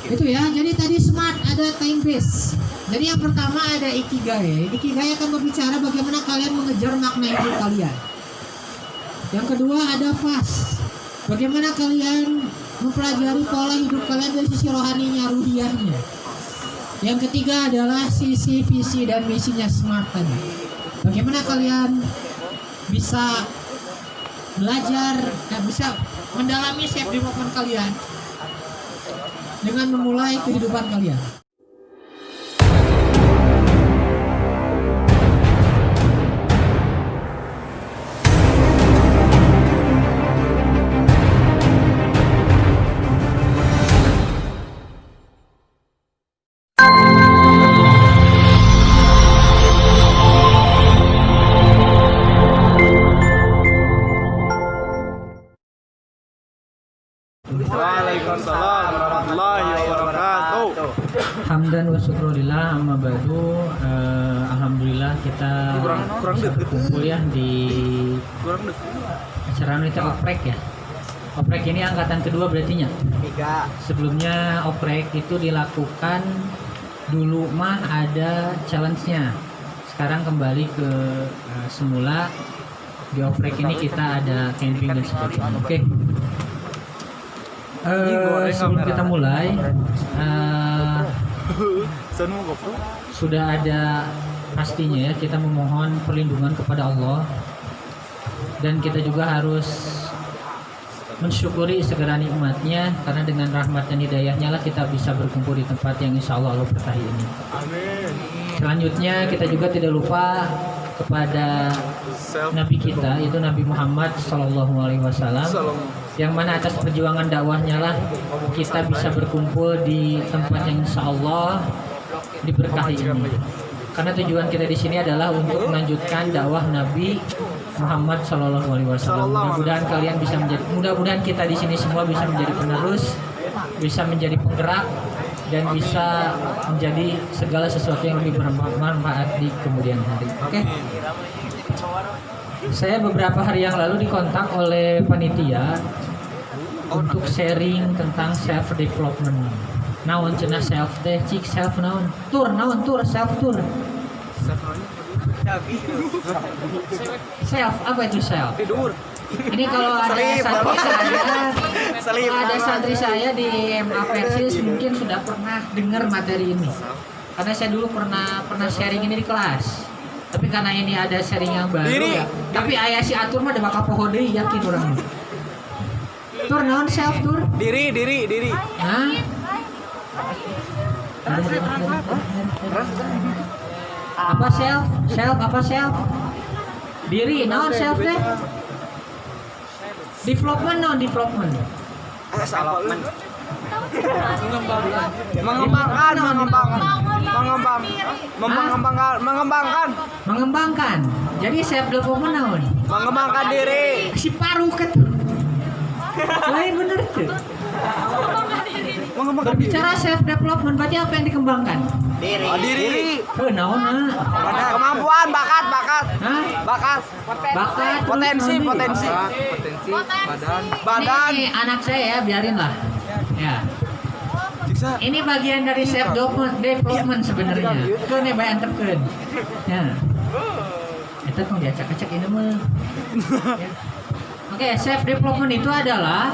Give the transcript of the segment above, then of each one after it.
Itu ya, jadi tadi smart, ada time base. Jadi yang pertama ada ikigai. Ikigai akan berbicara bagaimana kalian mengejar makna hidup kalian. Yang kedua ada fast. Bagaimana kalian mempelajari pola hidup kalian dari sisi rohaninya, ruhiyahnya. Yang ketiga adalah sisi visi dan misinya smart tadi. Bagaimana kalian bisa belajar dan bisa mendalami self development kalian dengan memulai kehidupan kalian. Waalaikumsalam warahmatullahi wabarakatuh. Hamdan wa syukurillah amma ba'du. Alhamdulillah kita bisa berkumpul ya di acara kita oprek ya. Oprek ini angkatan kedua berarti nya. Sebelumnya oprek itu dilakukan dulu mah ada challenge-nya. Sekarang kembali ke semula. Di oprek ini kita ada camping dan sebagainya. Oke. Sebelum kita mulai sudah ada pastinya ya, kita memohon perlindungan kepada Allah dan kita juga harus mensyukuri segala nikmatnya, karena dengan rahmat dan hidayahnya lah kita bisa berkumpul di tempat yang insya Allah Allah berkahi ini. Amin. Selanjutnya kita juga tidak lupa kepada Nabi kita, itu Nabi Muhammad SAW, yang mana atas perjuangan dakwahnya lah kita bisa berkumpul di tempat yang insya Allah diberkahi ini. Karena tujuan kita di sini adalah untuk melanjutkan dakwah Nabi Muhammad SAW. Mudah-mudahan kalian bisa menjadi, mudah-mudahan kita di sini semua bisa menjadi penerus, bisa menjadi penggerak, dan bisa menjadi segala sesuatu yang lebih bermanfaat di kemudian hari. Oke. Saya beberapa hari yang lalu dikontak oleh panitia untuk sharing tentang self development. Naon cenah self teh, cik self naon? Naon tur self tur. Self apa itu self? Tidur. Ini kalau ada santri saya di MA Persis mungkin sudah pernah dengar materi ini. Karena saya dulu pernah sharing ini di kelas. Tapi karena ini ada sharing yang baru ya. Tapi ayah si atur mah udah bakal poho deui yakin orang. Tur naon self tur? Diri. Hah? Apa self? Self apa self? Diri, naon self teh? Development non development. Mengembangkan. Jadi self development naon? Mengembangkan diri. Si paruh ket. Lain bener tuh. Berbicara self development berarti apa yang dikembangkan? Diri. Naon Kemampuan, bakat. Hah? Bakat. Potensi. Badan. Ini anak saya ya, biarin lah. Ya. Ini bagian dari self development sebenarnya. Itu nih bayan tepkeun. Ya. Itu tuh diacak-acak ini mah. Ya. Oke, self development itu adalah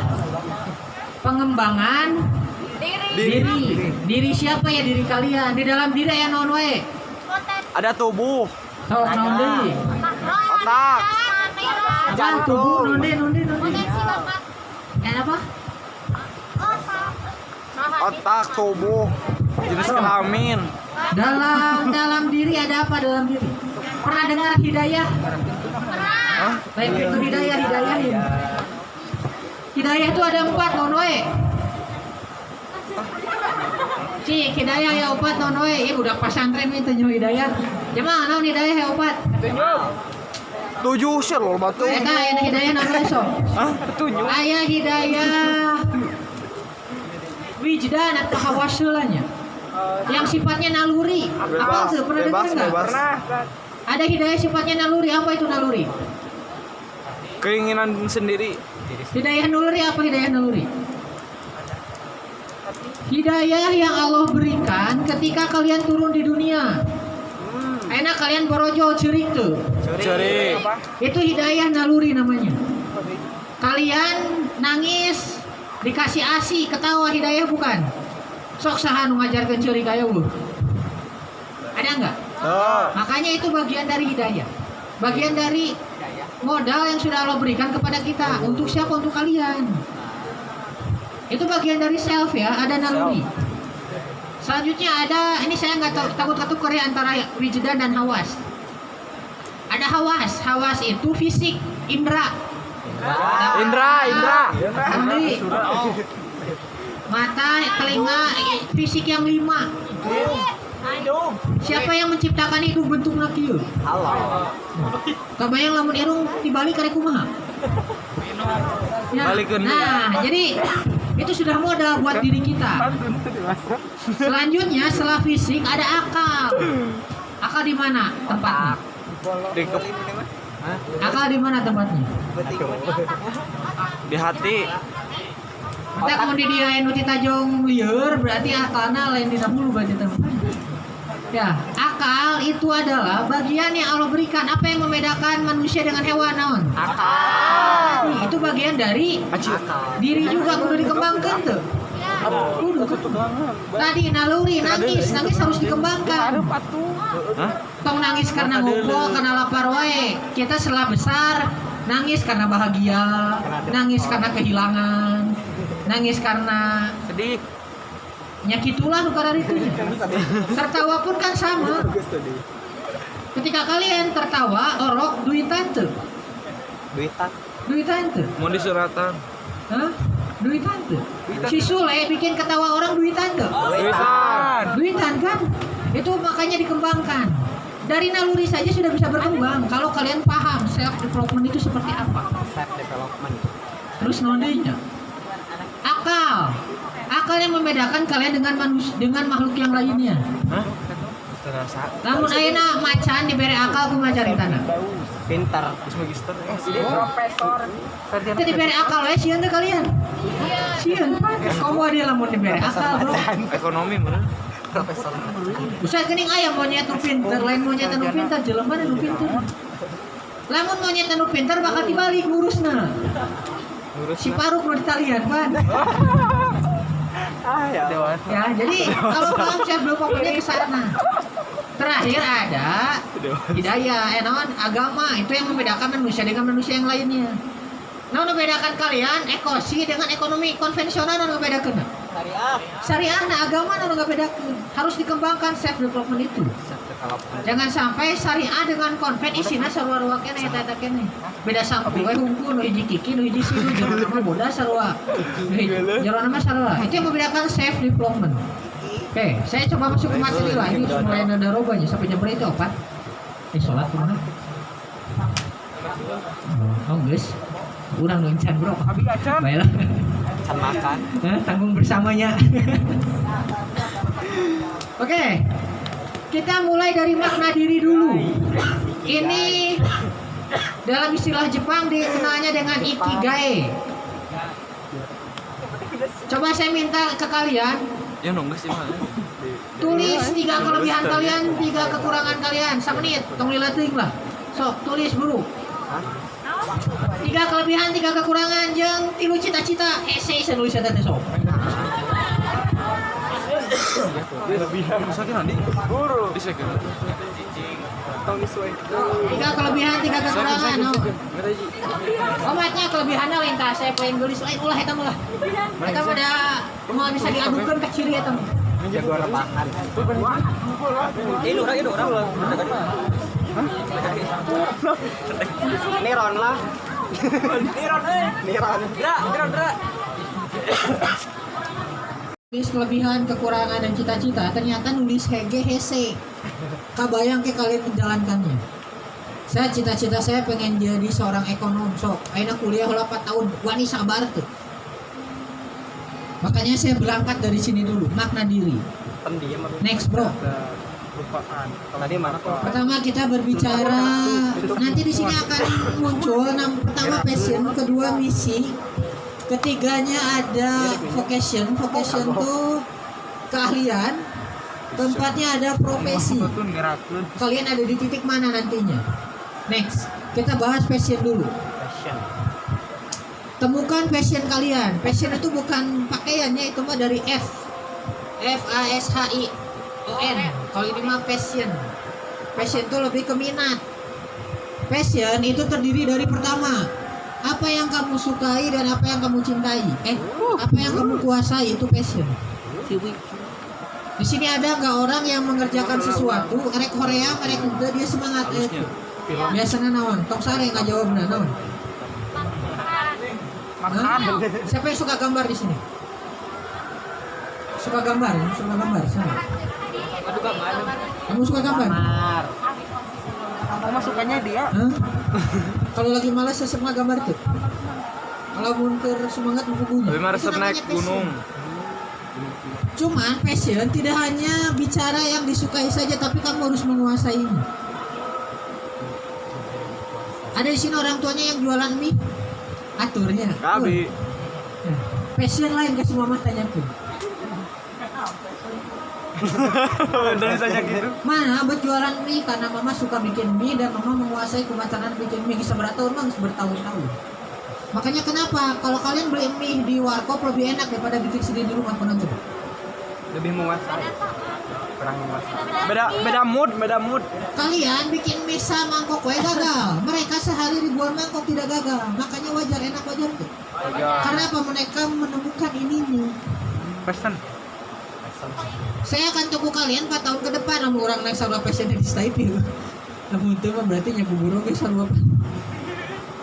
pengembangan diri siapa ya, diri kalian. Di dalam diri ya naon wae? Ada tubuh, Sok naon deui? otak, Tubuh naon deui? Apa? otak, tubuh, jenis kelamin. Dalam diri ada apa dalam diri? Pernah dengar hidayah? Baik itu hidayahin. Hidayah itu ada 4 naon wae? Cik, hidayah ya 4 naon wae? Ya budak pesantren itu nyu hidayah. Jemaah naon hidayah ya 4? 7 sih loh batu. Eta aya hidayah naon wae sok? Hah? 7. Aya hidayah wijdan atau hawasulanya. Yang sifatnya naluri. Apa tuh? Pernah dengar enggak? Pernah. Ada hidayah sifatnya naluri. Apa itu naluri? Keinginan sendiri. Hidayah naluri apa hidayah naluri? hidayah yang Allah berikan ketika kalian turun di dunia. Enak kalian borojo cerik tuh. Cari. Itu hidayah naluri namanya. Kalian nangis, dikasih asi, ketawa, hidayah bukan? Sok saha nu ngajarkeun cerik aya eueuh. Ada enggak? Oh. Makanya itu bagian dari hidayah. Bagian dari modal yang sudah Allah berikan kepada kita. Untuk siapa? Untuk kalian. Itu bagian dari self ya, ada naluri. Selanjutnya ada, ini saya nggak takut ya antara wijdan dan hawas. Ada hawas itu fisik, indra. Indra. Indri. Mata, telinga, fisik yang 5. Siapa yang menciptakan itu bentuknya kieu? Allah. Kabayang lamun irung dibalik karek kumaha? Ya. Balikeun. Nah, jadi itu sudah modal buat diri kita. Selanjutnya setelah fisik ada akal. Akal di mana tempatnya? Akal di mana tempatnya? Di hati. Kita kemudian dia anu ditajong lieur berarti akalna lain di hulu berarti tempatnya. Ya, akal itu adalah bagian yang Allah berikan. Apa yang membedakan manusia dengan hewan naon? Akal. Itu bagian dari diri juga kudu dikembangkan tuh. Kudu. Tadi naluri, nangis harus dikembangkan. Tong nangis karena ngumpul, karena lapar wae. Kita setelah besar nangis karena bahagia, nangis karena kehilangan, nangis karena Sedih. nyakitulah nukarar itu. Tertawa pun kan sama. Ketika kalian tertawa, orok duitan tuh. Duitan tuh. Mau di suratan. Hah? Duitan tuh. Si Sule bikin ketawa orang duitan tuh. Duitan kan? Itu makanya dikembangkan. Dari naluri saja sudah bisa berkembang. Kalau kalian paham self development itu seperti apa. Terus nondenya. Akal yang membedakan kalian dengan makhluk yang lainnya. Hah? Terasa. Namun ayeuna macan diberi akal kumaha caritana. Pintar. Terus magister. Profesor. Itu diberi akal we sieun teh kalian. Sieun. Komo dia lamun diberi akal, Bro. Ekonomi mana? Profesor. Usah geuning aya monyet nu pinter, lain monyet anu pinter, jelema anu pinter. Lamun monyet anu pinter bakal dibalik ngurusna. Si Paruk nu ditalian, Pan. Ya, jadi kalau paham saya belum pokoknya ke sana. Terakhir ada hidayah, naon agama itu yang membedakan manusia dengan manusia yang lainnya. Nah, membedakan kalian ekosi dengan ekonomi konvensional yang membedakan. Syariah, nah agama yang membedakan. Harus dikembangkan self development itu. Jangan sampai syariah dengan konven isina sarua-sarua kene eta kene. Beda sampai we hungkul nu hiji kiki nu hiji sinu jeung nama bodas sarua. Jeung nama sarua. Itu yang membedakan self development. Oke, saya coba masuk ke materi lagi mulai ada robanya sampai jam berapa itu opat? Sholat kumaha? Oh, guys. Urang nu encan bro. Abi acan. Baiklah. Can makan. Tanggung bersamanya. Oke. Kita mulai dari makna diri dulu. Ini dalam istilah Jepang dikenalnya dengan ikigai. Coba saya minta ke kalian Ya nunggu sih mah. tulis 3 kelebihan kalian, 3 kekurangan kalian. 1 menit, tong lila teuing lah. Sok tulis buru. 3 kelebihan, 3 kekurangan jeung 3 cita-cita. Hese sanulis eta teh sok. Sakit nanti. Buru. Di second. 3 kelebihan, 3 kekurangan. No. Omatnya kelebihannya lintas saya poin gelis lain ulah eta mah. Eta pada mau bisa diadukeun ke ciri eta mah. Jago rebahan. Ini orang. Niron lah. Niron. Dra. Tulis kelebihan, kekurangan dan cita-cita, ternyata nulis hese. Kabayang ke kalian menjalankannya. Saya cita-cita saya pengen jadi seorang ekonom sok. Ayeuna kuliah 4 tahun, wani sabar tuh. Makanya saya berangkat dari sini dulu, makna diri. Next bro. Tadi mana? Pertama kita berbicara, nanti di sini akan muncul pertama passion, kedua misi, ketiganya ada vocation. Vocation tuh keahlian, keempatnya ada profesi. Kalian ada di titik mana nantinya? Next, kita bahas passion dulu. Temukan passion kalian. Passion itu bukan pakaiannya, itu mah dari FASHION. Kalau ini mah passion. Passion itu lebih ke minat. Passion itu terdiri dari pertama, apa yang kamu sukai dan apa yang kamu cintai. Apa yang kamu kuasai itu passion. Di sini ada nggak orang yang mengerjakan sesuatu, rek Korea, rek udah dia semangat itu. Biasanya naon, tok sare nggak jawab naon. Hah? Siapa yang suka gambar di sini? Suka gambar sana. Kamu suka gambar? Aku mah sukanya dia. Hah? Kalau lagi malas saya suka gambar tuh. Kalau mundur semangat bukunya. Lebih resep naik gunung. Cuman passion tidak hanya bicara yang disukai saja, tapi kamu harus menguasainya. Ada di sini orang tuanya yang jualan mie, aturnya. Gabi. Passion lain kasih mama tanya pun. Dari saja gitu. Mana buat jualan mie karena mama suka bikin mie dan mama menguasai kematangan bikin mie bisa bertahun-tahun. Makanya kenapa kalau kalian beli mie di warkop lebih enak daripada bikin sendiri di rumah, pernah coba? Lebih menguasai. Kurang menguasai. Beda mood. Kalian bikin mie sama mangkok we gagal. Mereka sehari ribuan mangkok tidak gagal. Makanya wajar tuh. Karena apa? Mereka menemukan ininya. Pesan. Saya akan tunggu kalian 4 tahun ke depan sama orang naik sarwa passion di Taipei. Namun itu mah berarti nyabu burung ke sarwa.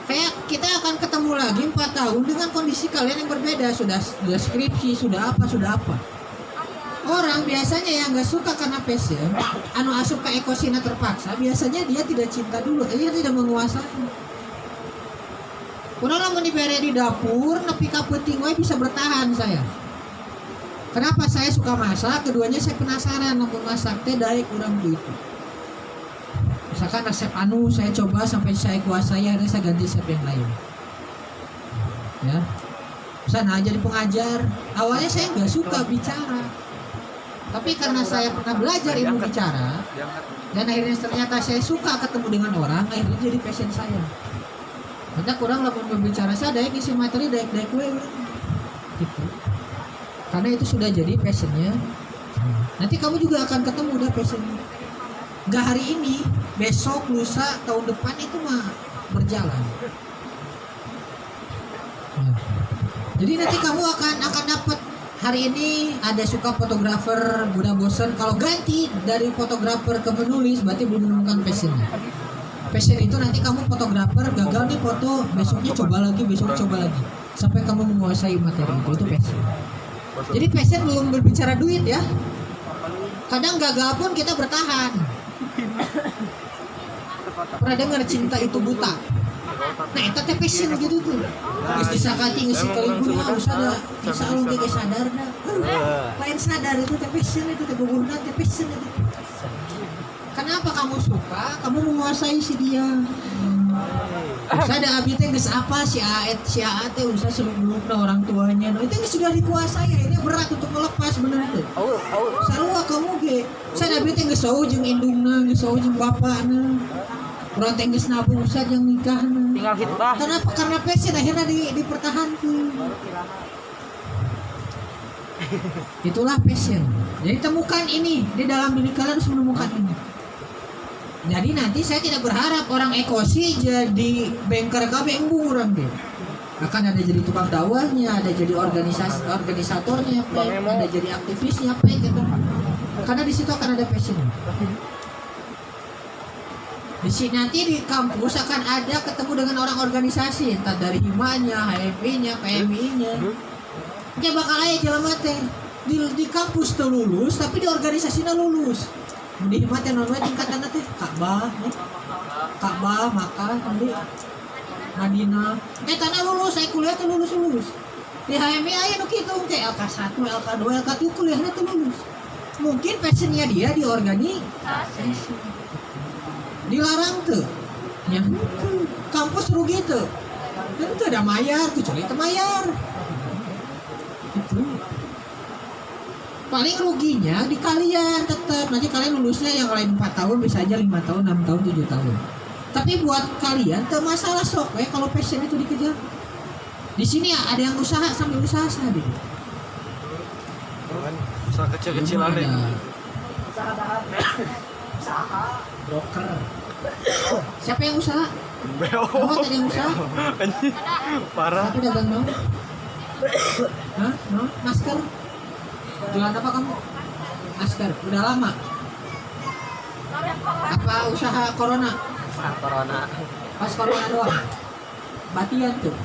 Kayak kita akan ketemu lagi 4 tahun dengan kondisi kalian yang berbeda, sudah skripsi, sudah apa. Orang biasanya yang nggak suka karena passion, anu asup ke ekosina terpaksa, biasanya dia tidak cinta dulu, dia tidak menguasai. Kurang lamun dibere di dapur, nepi ka peuting we bisa bertahan saya. Kenapa saya suka masak? Keduanya saya penasaran namun masak teh daek urang gitu. Misalkan resep anu saya coba sampai saya kuasai, akhirnya saya ganti resep yang lain. Ya. Sana jadi pengajar. Awalnya saya nggak suka bicara. Tapi karena saya pernah belajar ilmu bicara dan akhirnya ternyata saya suka ketemu dengan orang, akhirnya jadi passion saya. Kita kurang lamun berbicara saya daek isi materi daek we gitu. Karena itu sudah jadi passionnya. Nanti kamu juga akan ketemu udah passionnya. Gak hari ini, besok, lusa, tahun depan itu mah berjalan. Nah, jadi nanti kamu akan dapat. Hari ini ada suka fotografer, udah bosan. Kalau ganti dari fotografer ke menulis, berarti belum menemukan passionnya. Passion itu nanti kamu fotografer, gagal nih foto, besoknya coba lagi, sampai kamu menguasai materi itu passion. Jadi passion belum berbicara duit ya. Kadang gagal pun kita bertahan. Pernah dengar cinta itu buta? Nah itu teh passion gitu tuh. Geus disakati geus kalibuna usada bisa alung ge sadar dah. Lain sadar itu teh passion itu teh gugurna teh passion itu. Kenapa kamu suka? Kamu menguasai si dia. Ada abi teh geus apa si Aet teh usah seluk-belukna orang tuanya. Itu sudah dikuasai, ini berat untuk melepas bener teh. Sarua kamu ge. Sada abi teh geus saeuh jeung indungna, geus saeuh jeung bapana. Urang teh geus nabung usah jeung nikahna. Tinggal hitbah. Kenapa? Karena passion akhirnya dipertahankan. Itulah passion. Jadi temukan ini di dalam diri kalian, harus menemukan ini. Jadi nanti saya tidak berharap orang ekosi jadi banker KB embung orang deh. Akan ada jadi tukang dakwahnya, ada jadi organisatornya, ada jadi aktivisnya, gitu. Karena di situ akan ada passion. Di sini nanti di kampus akan ada ketemu dengan orang organisasi, entah dari himanya, HMI-nya, PMI-nya. Dia bakal aja jelema teh di kampus tuh lulus, tapi di organisasinya lulus. Di hima teh non tingkatan teh Ka'bah maka di Madinah. Tanah lulus, saya kuliah tuh lulus. Di HMI aya nu kitu teh LK1, LK2, LK3 kuliahnya tuh lulus. Mungkin passionnya dia di organisasi. Dilarang tuh. Ya, kampus rugi tuh. Itu ada mayar, kecuali itu mayar. Gitu. Paling ruginya di kalian tetap. Nanti kalian lulusnya yang lain 4 tahun, bisa aja 5 tahun, 6 tahun, 7 tahun. Tapi buat kalian tuh masalah sok kalau passion itu dikejar. Di sini ada yang usaha sambil usaha sendiri. Usaha kecil-kecilan deh. Broker. Siapa yang usaha? Beo. Kamu ada yang usaha? Parah. Tapi dagang mau? Hah? Mau? Masker? Jualan apa kamu? Masker. Udah lama? Apa usaha corona? Corona. Pas corona doang? Batian tuh.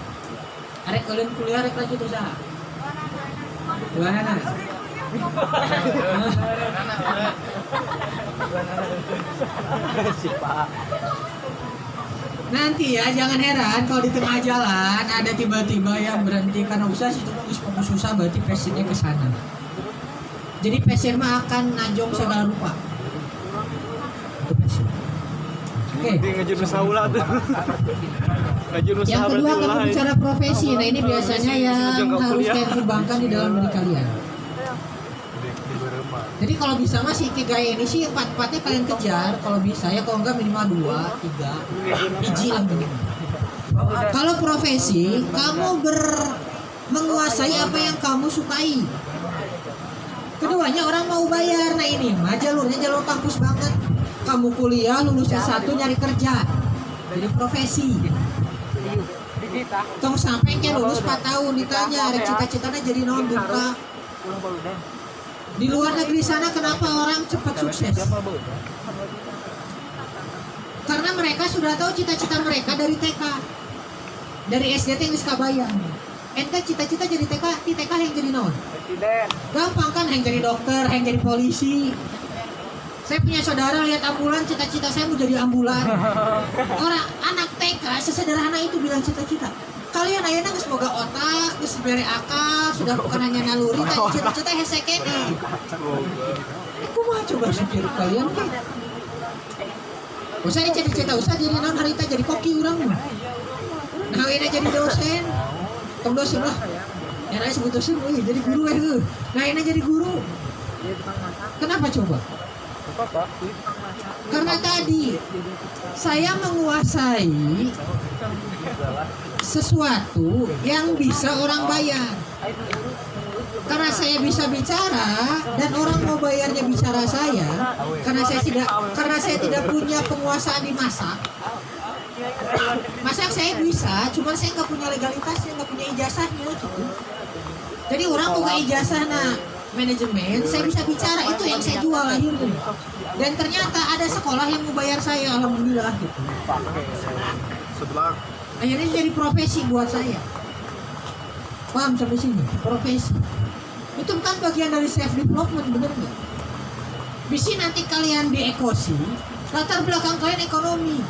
Arek kalian kuliah, arek lanjut usaha. Gimana? Nanti ya jangan heran kalau di tengah jalan ada tiba-tiba yang berhenti karena usaha situ fokus susah, berarti passionnya ke sana. Jadi passion mah akan najong segala rupa. Itu passion. Oke. Dia ngajur usaha ulah tuh. Ngajur usaha Yang kedua berarti kalau ulah. bicara profesi, nah ini biasanya yang harus kalian kembangkan di dalam diri kalian. Jadi kalau bisa mah si ikigai ini sih 4-4-nya kalian kejar kalau bisa ya, kalau enggak minimal 2, 3, biji lah minimal. Kalau profesi, kamu menguasai apa yang kamu sukai. Keduanya orang mau bayar, nah ini mah jalurnya jalur kampus banget. Kamu kuliah lulus S1 nyari kerja, jadi profesi. Tong sampai kayak lulus 4 tahun ditanya, ada cita-citanya jadi non buka. Di luar negeri sana kenapa orang cepat sukses? Karena mereka sudah tahu cita-cita mereka dari TK. Dari SD yang kabayang. Ente cita-cita jadi TK, di TK yang jadi non. Gampang kan, yang jadi dokter, yang jadi polisi. Saya punya saudara lihat ambulan, cita-cita saya mau jadi ambulan. Orang anak TK sesederhana itu bilang cita-cita. Kalian ayeuna geus boga otak, geus bere akal, sudah bukan hanya naluri, tapi cita-cita hese kene. Kumaha coba supir kalian kan? Usah cita-cita usah jadi non harita jadi koki urang mah. Nah, ini jadi dosen. Tong dosen lah. Ya sebut dosen, jadi guru Nah, ini jadi guru. Kenapa coba? Karena tadi saya menguasai sesuatu yang bisa orang bayar. Karena saya bisa bicara dan orang mau bayarnya bicara saya, karena saya tidak punya penguasaan di masak. Masak saya bisa, cuman saya nggak punya legalitasnya, nggak punya ijazahnya gitu. Jadi orang buka ijazah manajemen, saya bisa bicara, itu yang saya jual akhirnya. Dan ternyata ada sekolah yang mau bayar saya, alhamdulillah gitu. Akhirnya jadi profesi buat saya. Paham sampai sini? Profesi. Itu kan bagian dari self development, bener nggak? Bisa nanti kalian di ekosi, latar belakang kalian ekonomi,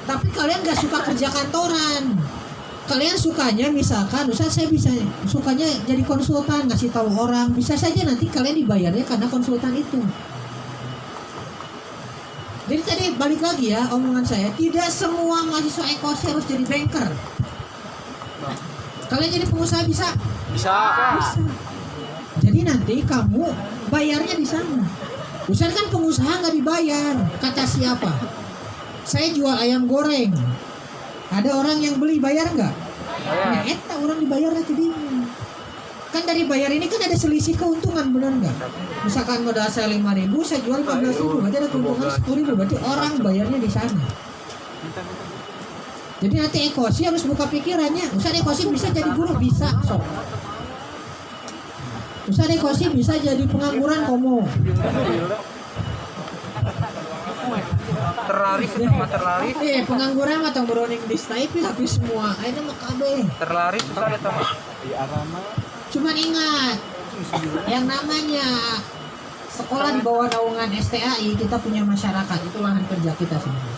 tapi kalian nggak suka kerja kantoran. Kalian sukanya misalkan, saya bisa sukanya jadi konsultan, ngasih tahu orang, bisa saja nanti kalian dibayarnya karena konsultan itu. Jadi tadi balik lagi ya omongan saya, tidak semua mahasiswa ekosi harus jadi banker. Kalian jadi pengusaha bisa? Bisa. Jadi nanti kamu bayarnya di sana. Usaha kan pengusaha nggak dibayar, kata siapa? Saya jual ayam goreng. Ada orang yang beli, bayar nggak? Nah, eta orang dibayarnya jadinya. Kan dari bayar ini kan ada selisih keuntungan, benar nggak? Misalkan modal saya 5.000, saya jual 15.000, berarti ada keuntungan 10.000, berarti orang bayarnya di sana. Jadi nanti ekosi harus buka pikirannya. Ustaz ekosi bisa jadi guru, bisa sok. Ustaz ekosi bisa jadi pengangguran komo. Terlaris sama terlaris. Pengangguran atau beroning di stipend tapi semua akhirnya mah kabeh. Terlaris susah ada sama. Cuman ingat yang namanya sekolah di bawah naungan STAI, kita punya masyarakat, itu lahan kerja kita semua.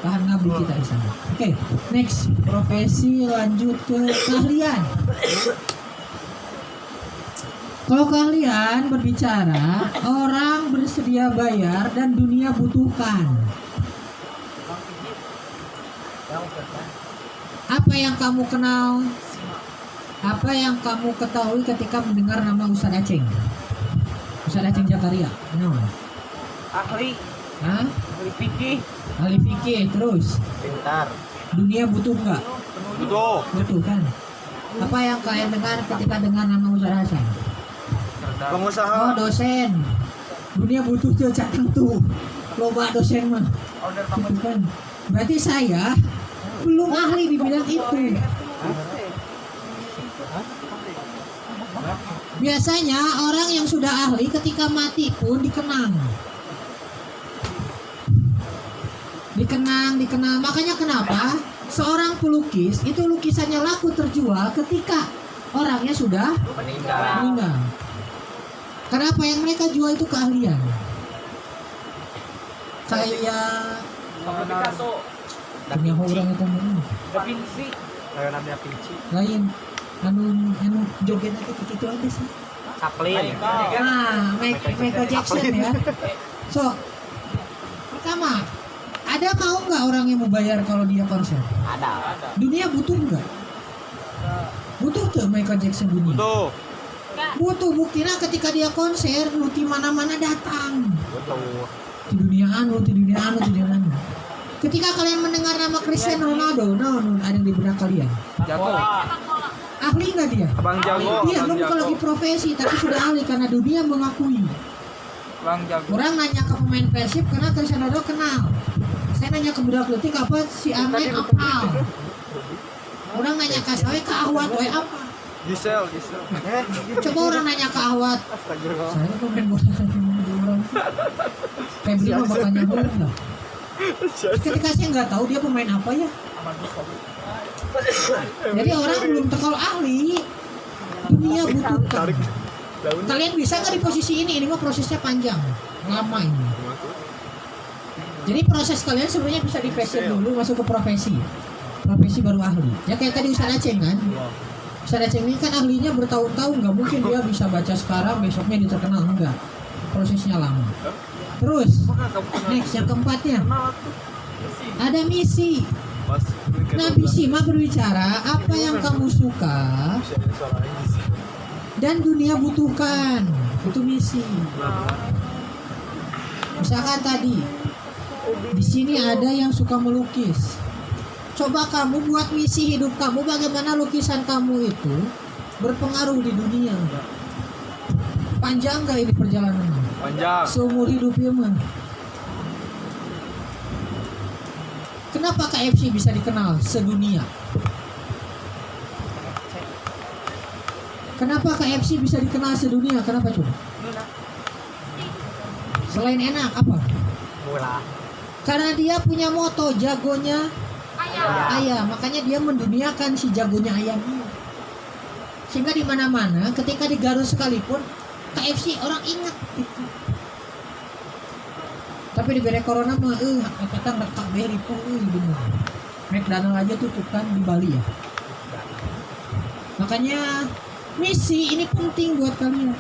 Lahan ngabdi kita di sana. Oke, next, profesi, lanjut ke keahlian. Kalau keahlian berbicara, orang bersedia bayar dan dunia butuhkan. Apa yang kamu kenal? Apa yang kamu ketahui ketika mendengar nama Ustadz Aceng? Ustaz Aceng Zakaria. Naon? Ahli Hah? fikih. Ahli fikih terus. Pintar. Dunia butuh nggak? Butuh. Butuh kan? Apa yang kalian dengar ketika dengar nama Ustaz Hasan? Pengusaha. Oh, dosen. Dunia butuh tuh cakang tuh. Loba dosen mah. Gitu kan. Berarti saya belum ahli di bidang itu. Biasanya orang yang sudah ahli ketika mati pun dikenang. Dikenang. Makanya kenapa seorang pelukis itu lukisannya laku terjual ketika orangnya sudah meninggal. Kenapa yang mereka jual itu keahlian? Kayak Picasso. punya orang itu Da Vinci. Leonardo da Vinci. lain anu joget itu aja sih. Chaplin. Nah, Michael Jackson ya. So, pertama, ada mau nggak orang yang mau bayar kalau dia konser? Ada. Dunia butuh nggak? Butuh tuh Michael Jackson dunia. Butuh. Butuh, buktinya ketika dia konser, lu di mana-mana datang. Butuh. Di dunia anu. Ketika kalian mendengar nama Cristiano Ronaldo, ada yang di benak kalian. Jago. Ahli nggak dia? Abang jago. Dia Abang belum jago. kalau lagi profesi, tapi sudah ahli karena dunia mengakui. Abang jago. Orang nanya ke pemain Persib karena Cristiano Ronaldo kenal. Saya nanya ke budak letik apa si Amen apal. Orang nanya ke saya ke Ahwat we apa? Gisel. Coba orang nanya ke Ahwat. Astagfirullah. Saya pemain bola orang. Febri mah bakal nyambung lah. Ketika saya nggak tahu dia pemain apa ya. Jadi orang belum terlalu ahli. Dunia butuhkan. Kalian bisa nggak di posisi ini? Ini mah prosesnya panjang, lama ini. Jadi proses kalian sebenarnya bisa di passion dulu masuk ke profesi baru ahli. Ya kayak tadi Ustaz Aceng kan. Ustaz Aceng ini kan ahlinya bertahun-tahun, nggak mungkin dia bisa baca sekarang besoknya dia terkenal, enggak. Prosesnya lama. Terus next yang keempatnya ada misi. Nabi Sima berbicara apa yang kamu suka dan dunia butuhkan, itu misi. Misalkan tadi di sini ada yang suka melukis. Coba kamu buat misi hidup kamu, bagaimana lukisan kamu itu berpengaruh di dunia. Panjang gak ini perjalanannya? Panjang. Seumur hidupnya mah. Kenapa KFC bisa dikenal sedunia? Kenapa KFC bisa dikenal sedunia? Kenapa coba? Selain enak apa? Mula. Karena dia punya moto jagonya ayam. Makanya dia menduniakan si jagonya ayam ini. Sehingga di mana-mana ketika di Garut sekalipun KFC orang ingat gitu. Tapi di bere corona mah katang rekak beri pun bener. McDonald aja tutup kan di Bali ya. Makanya misi ini penting buat kalian.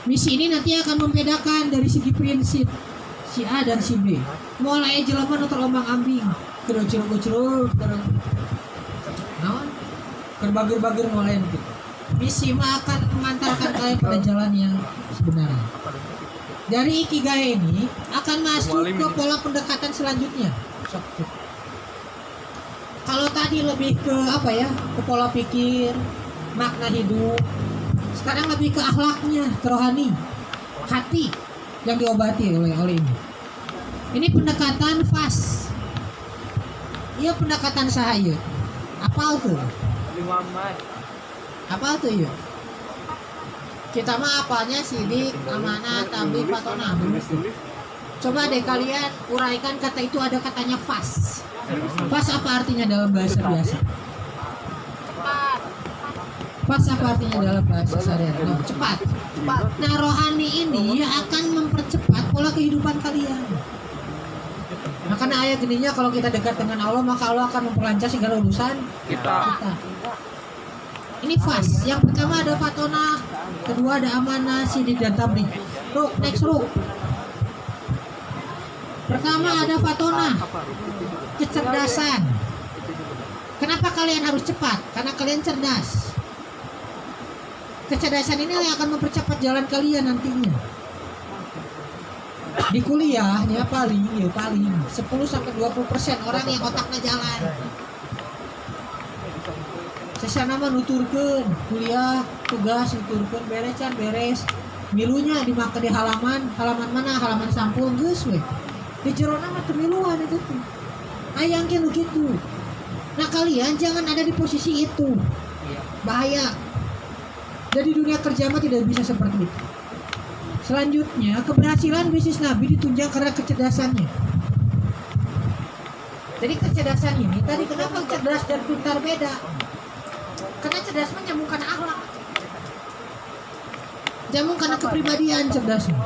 Misi ini nanti akan membedakan dari segi prinsip si A dan si B. Mulai jelema nu terombang-ambing, kerocor-kocor, naon? Kerbager-bager mulai gitu. Misi mah akan mengantarkan kalian pada jalan yang sebenarnya. Dari Ikigai ini akan masuk ke pola pendekatan selanjutnya. Kalau tadi lebih ke apa ya, ke pola pikir, makna hidup. Sekarang lebih ke akhlaknya, ke rohani, hati yang diobati oleh ini. Ini pendekatan fast. Iya pendekatan sahaya. Apa tuh? Muhammad. Apa tuh ya? Kita mah apanya sidik, amanah, tabligh, fatonah. Coba deh kalian uraikan kata itu, ada katanya fast. Fast apa artinya dalam bahasa biasa? Fast apa artinya dalam bahasa sehari-hari? No, cepat. Nah rohani ini akan mempercepat pola kehidupan kalian. Nah karena ayat ininya kalau kita dekat dengan Allah maka Allah akan memperlancar segala urusan kita. Ini fast. Yang pertama ada fatonah, kedua ada amanah, sidik dan tabligh. Next ruk. Pertama ada fatonah, kecerdasan. Kenapa kalian harus cepat? Karena kalian cerdas. kecerdasan ini yang akan mempercepat jalan kalian nantinya. Di kuliahnya paling 10-20% orang yang otaknya jalan. Sesana mah nuturkeun kuliah tugas nuturkeun beres milunya dimakan di halaman mana halaman sampul geus we. Di jerona mah teu miluan itu tuh. Ayang kieu gitu. Nah kalian jangan ada di posisi itu. Bahaya. Jadi dunia kerja mah tidak bisa seperti itu. Selanjutnya, keberhasilan bisnis Nabi ditunjang karena kecerdasannya. Jadi kecerdasan ini, tadi kenapa cerdas dan pintar beda? Karena cerdas menyambungkan akhlak. Nyambung karena kepribadian cerdasnya.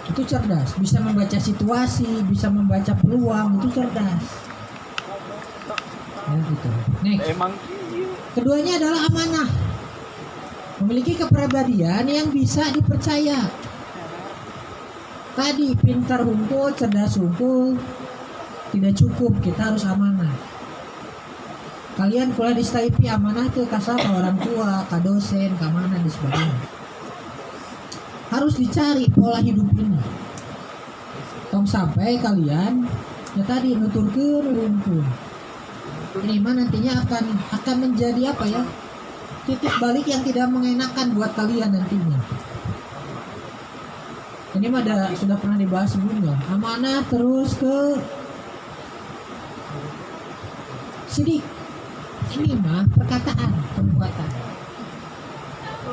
Itu cerdas, bisa membaca situasi, bisa membaca peluang, itu cerdas. Ya, gitu. Next. Keduanya adalah amanah. Memiliki kepribadian yang bisa dipercaya. Tadi pintar hunkul, cerdas hunkul tidak cukup, kita harus amanah. Kalian kuliah di STIP amanah itu kasar ke orang tua, ke dosen, ke mana di sebagainya. Harus dicari pola hidup ini. Tong sampai kalian ya tadi nuturkeun hunkul. Ini mah nantinya akan menjadi apa ya? Titik balik yang tidak mengenakan buat kalian nantinya. Ini mah sudah pernah dibahas sebelumnya. Amanah terus ke sidik. Ini mah perkataan, perbuatan.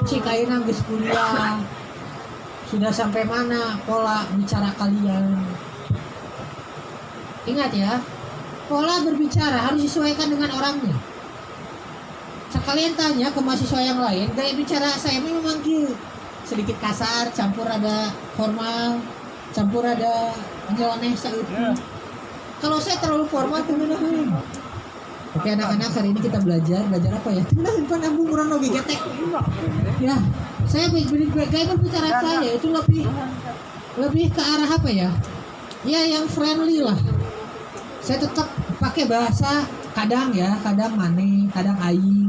Cik ayeuna geus kuliah. Sudah sampai mana pola bicara kalian? Ingat ya, pola berbicara harus disesuaikan dengan orangnya. Sekalian tanya ke mahasiswa yang lain, gaya bicara saya memang gitu, sedikit kasar, campur ada formal, campur ada nyeleneh saueuti. Kalau saya terlalu formal temenaheun. Oke anak-anak, hari ini kita belajar apa ya? Temenaheun pan ambung urang oge getek. Ya, saya gaya berbicara saya itu lebih ke arah apa ya? Ya yang friendly lah. Saya tetap pakai bahasa kadang mane, kadang aing.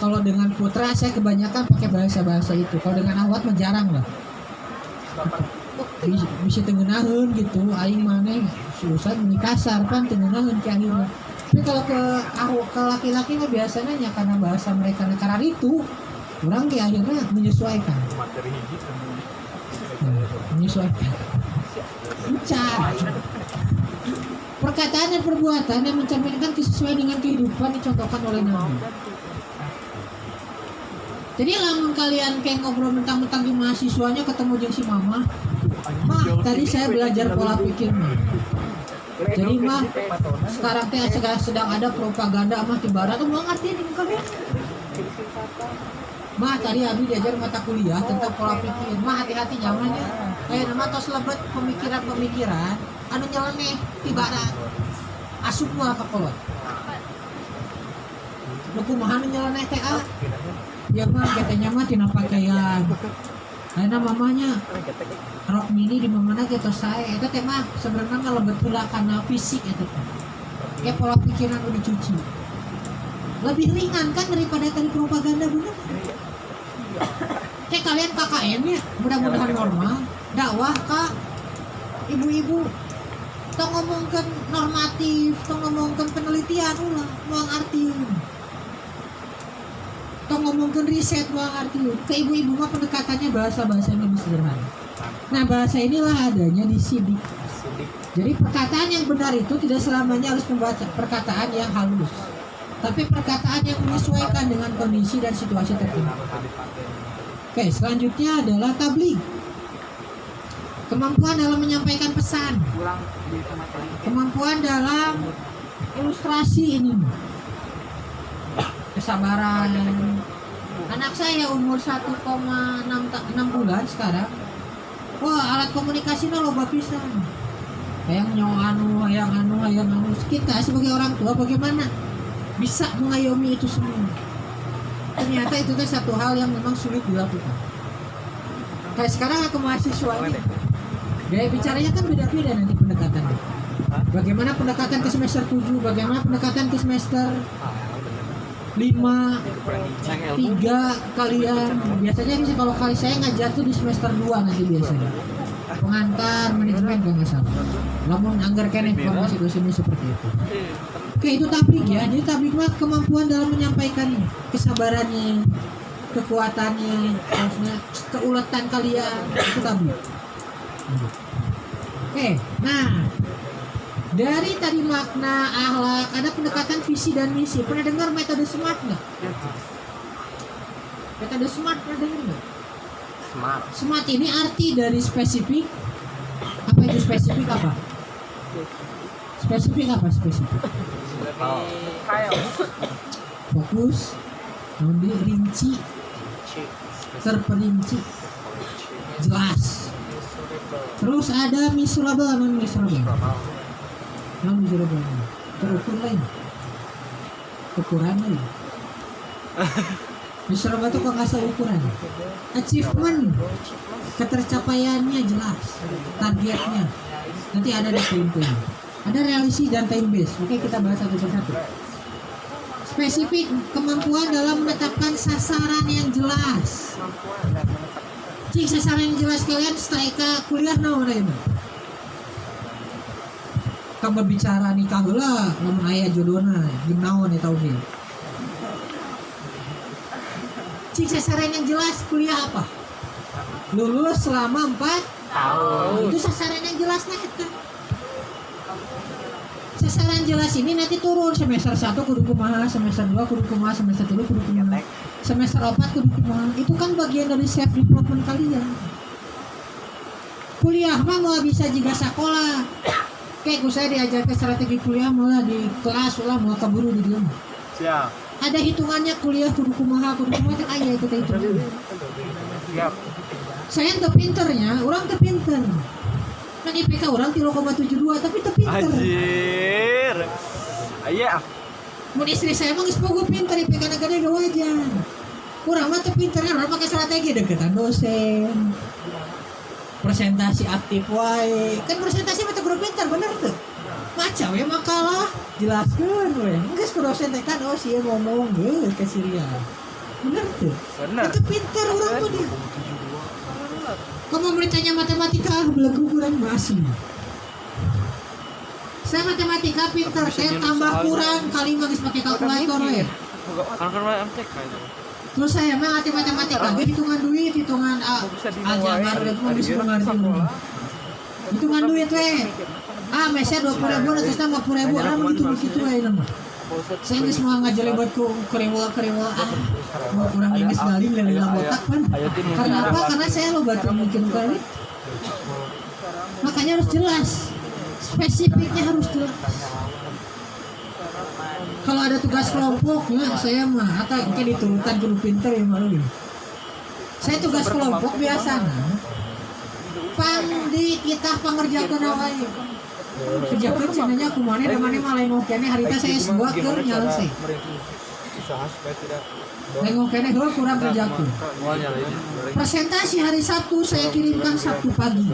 Kalau dengan putra saya kebanyakan pakai bahasa itu. Kalau dengan awat mah jarang lah. Bisa tengenaheun gitu, aing mane susah meni kasar kan tengenaheun ke akhirnya. Tapi kalau ke laki-laki mah biasanya ya karena bahasa mereka negara itu, orang ke akhirnya menyesuaikan. Menyesuaikan. Perkataan dan perbuatan yang mencerminkan kesesuaian dengan kehidupan dicontohkan oleh Nabi. Jadi lamun kalian kayak ngobrol mentang-mentang di mahasiswanya ketemu jeung si mama, tadi saya belajar pola pikir mah. Jadi mah sekarang teh sedang ada propaganda mah di barat tuh mau ngerti ini kalian. Mah tadi Abi diajar mata kuliah tentang pola pikir. Mah hati-hati zamannya. Kayak nama tos lebet pemikiran-pemikiran anu nyeleneh di barat. Asup mah ka kolot. Nu kumaha nu nyeleneh teh ah? Ya mah katanya mah tina pakaian. Ayeuna mamanya rok mini di mana gitu saya itu teh mah sebenarnya mah lebet heula kana fisik itu teh. Kayak pola pikiran udah dicuci. Lebih ringan kan daripada tadi propaganda bener. Kayak kalian KKN ya, mudah-mudahan normal. Dakwah kak, ibu-ibu, tong ngomongkan normatif, tong ngomongkan penelitian ulah, mau artiin. Tong ngomongkan riset, mau artiin. Ke ibu-ibu mah pendekatannya bahasa-bahasa yang lebih sederhana. Nah bahasa inilah adanya di sidik. Jadi perkataan yang benar itu tidak selamanya harus membaca perkataan yang halus, tapi perkataan yang menyesuaikan dengan kondisi dan situasi tertentu. Oke, selanjutnya adalah tabligh. Kemampuan dalam menyampaikan pesan. Kemampuan dalam ilustrasi ini. Kesabaran. Anak saya umur 1,6 bulan sekarang. Wah, alat komunikasinya loba pisan. Hayang anu. Kita sebagai orang tua bagaimana bisa mengayomi itu semua? Ternyata itu kan satu hal yang memang sulit dilakukan. Kayak sekarang aku mahasiswa ini, gaya bicaranya kan beda-beda nanti pendekatannya. Bagaimana pendekatan ke semester 7, bagaimana pendekatan ke semester 5, 5, 3 kalian. Biasanya sih kalau kali saya ngajar tuh di semester 2 nanti biasanya. Pengantar manajemen kalau nggak salah. Namun anggar kene informasi dosennya seperti itu. Oke, itu tablik ya. Jadi tablik mah kemampuan dalam menyampaikannya, kesabarannya, kekuatannya, maksudnya keuletan kalian, itu tablik. Oke, nah dari tadi makna akhlak ada pendekatan visi dan misi. Pernah dengar metode SMART nggak? Metode SMART pernah dengar nggak? SMART ini arti dari spesifik. Apa itu spesifik apa? Spesifik apa spesifik? Fokus, kemudian rinci, terperinci, jelas. Terus ada misurable, non misurable. Non misurable. Terukur lain. Ukuran lain. Misurable itu kok ngasih ukuran. Achievement, ketercapaiannya jelas, targetnya. Nanti ada di poin-poin. Ada realisi dan time base. Oke, kita bahas satu persatu. Spesifik, kemampuan dalam menetapkan sasaran yang jelas. Cik sasaran yang jelas kalian setelah kuliah naon ayeuna? Kamu berbicara nikah heula, namun aya jodohna, jeung naon eta oge. Cik sasaran yang jelas kuliah apa? Lulus selama 4 tahun. Itu sasaran yang jelas nah eta. Sasaran jelas ini nanti turun semester 1 kudu kumaha, semester 2 kudu kumaha, semester 3 kudu kumaha, semester 4 kudu kumaha. Itu kan bagian dari self development kalian. Kuliah mah mau bisa juga sekolah. Kayak saya diajar ke strategi kuliah malah di kelas lah mau kaburu di dieu. Siap. Ada hitungannya kuliah kudu kumaha teh aya itu teh. Siap. Saya teu pinternya, orang teu pinter. Kan IPK orang 3,72 tapi teu pinter. Anjir. Aya. Mun istri saya mah geus boga pinter IPK na gede gak wajar. Urang mah teu pinternya urang pakai strategi deketan dosen. Presentasi aktif wae. Kan presentasi mah teu kudu pinter bener teu? Maca we makalah, jelaskeun we. Geus ku dosen teh kan oh sia ngomong geus ke Syria. Bener teu? Bener. Teu pinter urang mah dia. Kamu ditanya matematika, belagu kurang masih. Saya matematika pintar, saya tambah kurang kali magis pakai kalkulator ya. Kan MTK itu. Terus saya mah ngerti matematika, hitungan duit, hitungan aljabar, hitungan hitungan duit weh. Meser 20.000, terus 50.000, begitu weh nama. Saya nggak semua ngajelebot ku kerewal mau kurang ini sekali lelila botak kan. Karena apa? Karena saya lo batu mungkin kali. Makanya harus jelas, spesifiknya harus jelas. Kalau ada tugas kelompoknya, saya mah atau mungkin diturutan kudu pinter ya malu. Saya tugas kelompok biasanya pandi kita pengerjakan awalnya. Kejakan cenanya kumane damane malai ngokene harita saya sebuah keur nyalse. Ngokene heula kurang kerjaku. Presentasi hari Sabtu saya kirimkan Sabtu pagi.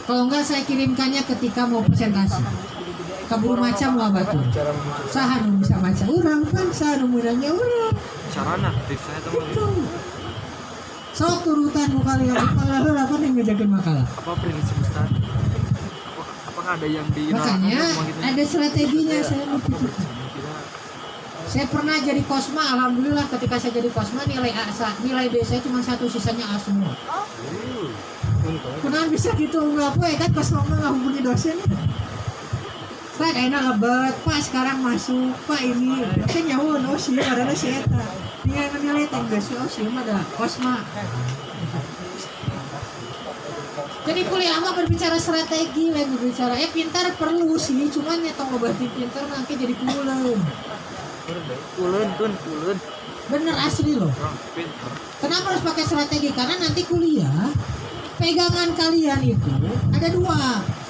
Kalau enggak saya kirimkannya ketika mau presentasi. Kabur maca mau batur. Saha nu bisa maca urang kan saha nu meunangnya urang. Carana tips saya teman. Sok turutan mu kali heula apa yang ngejakeun makalah. Apa prinsip Ustaz? Apakah ada yang di makanya ada strateginya saya berpikir. Saya pernah jadi kosma, alhamdulillah ketika saya jadi kosma nilai B saya cuma 1 sisanya A semua. Kenapa bisa gitu nggak apa kan kosma nggak hubungi dosen. Saya enak lebat, Pak sekarang masuk, Pak ini, saya nyawon, oh sih ada si eta, tinggal nilai tenggas, oh sih ada kosma. Jadi kuliah mah berbicara strategi, lain berbicara pintar perlu sih, cuman nyetong ngobatin pintar nanti jadi kulun. Kulun. Bener asli loh. Kenapa harus pakai strategi? Karena nanti kuliah pegangan kalian itu ada 2.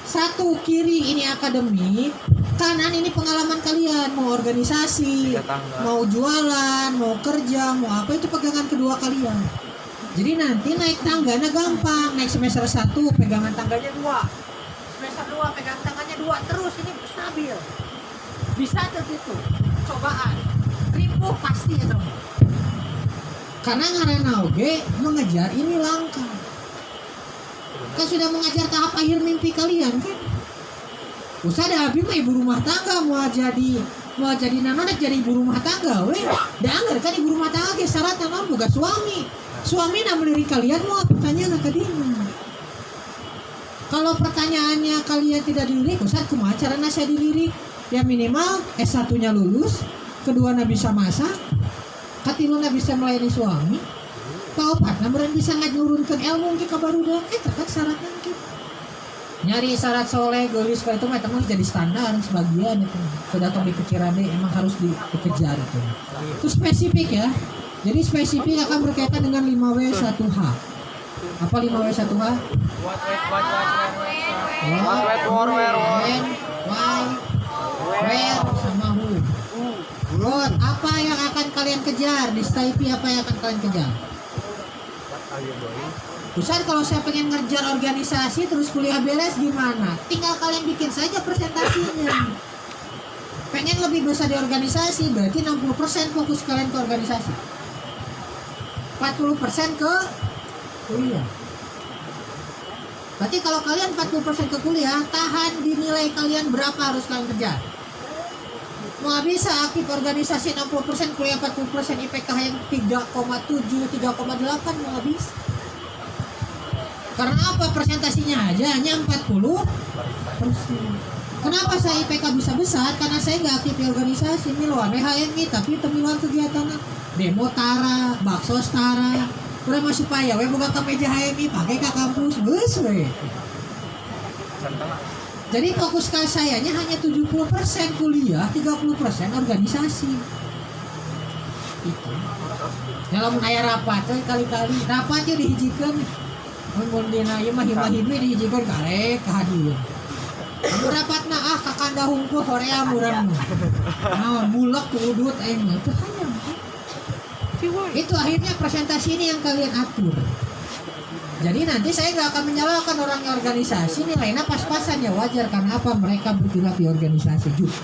1 kiri ini akademik, kanan ini pengalaman kalian, mau organisasi, mau jualan, mau kerja, mau apa itu pegangan kedua kalian. Jadi nanti naik tangganya gampang, naik semester 1 pegangan tangganya 2, semester 2 pegang tangannya 2 terus ini stabil. Bisa terus itu. cobaan ripuh pasti ya teman. Karena ngaranna oge mengejar ini langka. Kan sudah mengajar tahap akhir mimpi kalian kan. Usah ada abi mah ibu rumah tangga mau jadi nanonek jadi ibu rumah tangga weh. Da anggar kan ibu rumah tangga ge syaratna naon boga suami. Suami na melirik kalian mau pertanyaan ka dina. Kalau pertanyaannya kalian tidak dilirik, usah kumaha carana saya dilirik? Ya minimal S1-nya lulus, keduanya bisa masak, katiluna bisa melayani suami, kaopatna meureun bisa ngajurunkeun ilmu ke barudak eta kan syaratna kitu. Nyari syarat soleh geulis ka itu mah teman jadi standar sebagian itu. Sudah tong dipikiran deh emang harus dikejar itu. Itu spesifik ya. Jadi spesifik akan berkaitan dengan 5W1H. Apa 5W1H? Where sama who. Good. Apa yang akan kalian kejar di STIP? Apa yang akan kalian kejar? Ustaz, kalau saya pengen ngerjar organisasi terus kuliah beres gimana? Tinggal kalian bikin saja presentasinya. Pengen lebih besar di organisasi berarti 60% fokus kalian ke organisasi, 40% ke kuliah. Berarti kalau kalian 40% ke kuliah, tahan di nilai kalian berapa harus kalian kejar. Mau bisa aktif organisasi 60%, kuliah 40%, IPK yang 3,7, 3,8 mau bisa. Karena apa? Presentasinya aja hanya 40%. Kenapa saya IPK bisa besar? Karena saya nggak aktif di organisasi. Miluan HMI tapi temiluan kegiatan demo tara, bakso tara. Udah masuk supaya we buka ke meja HMI pakai ke kampus bus we. Jadi fokus ke sayanya hanya 70% kuliah, 30% organisasi. Itu. Dalam aya rapat kali-kali rapatnya dihijikeun. Mun dina ieu mah hima-himi dihijikeun karek kahadir. Anu rapatna kakanda hungkul horea murang mah. Naon bulek udut aing mah teu hayang. Itu akhirnya presentasi ini yang kalian atur. Jadi nanti saya nggak akan menyalahkan orangnya organisasi, nilainya pas-pasan ya wajar karena apa mereka bergerak di organisasi juga.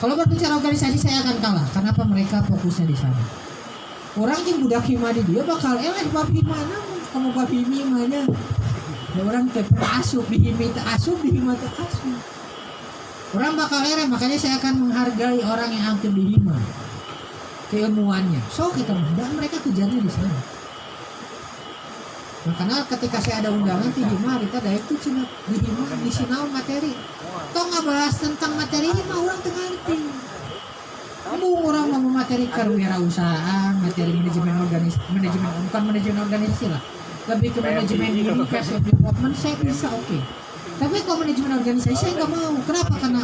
Kalau berbicara organisasi saya akan kalah, kenapa mereka fokusnya di sana. Orang yang budak hima di dia bakal bab himana, kamu bab himanya. Ya orang asup di himi asup di hima asup. Orang bakal makanya saya akan menghargai orang yang aktif di hima. Keilmuannya, so kita dan mereka kejarnya di sana. Nah, karena ketika saya ada undangan di Hima, kita dari itu cina di Hima di sinau materi. Toh nggak bahas tentang materi mah orang tengerti. Kamu orang mau materi kewirausahaan, materi manajemen organisasi lah, lebih ke manajemen diri, self development saya bisa oke. Tapi kalau manajemen organisasi saya nggak mau. Kenapa? Karena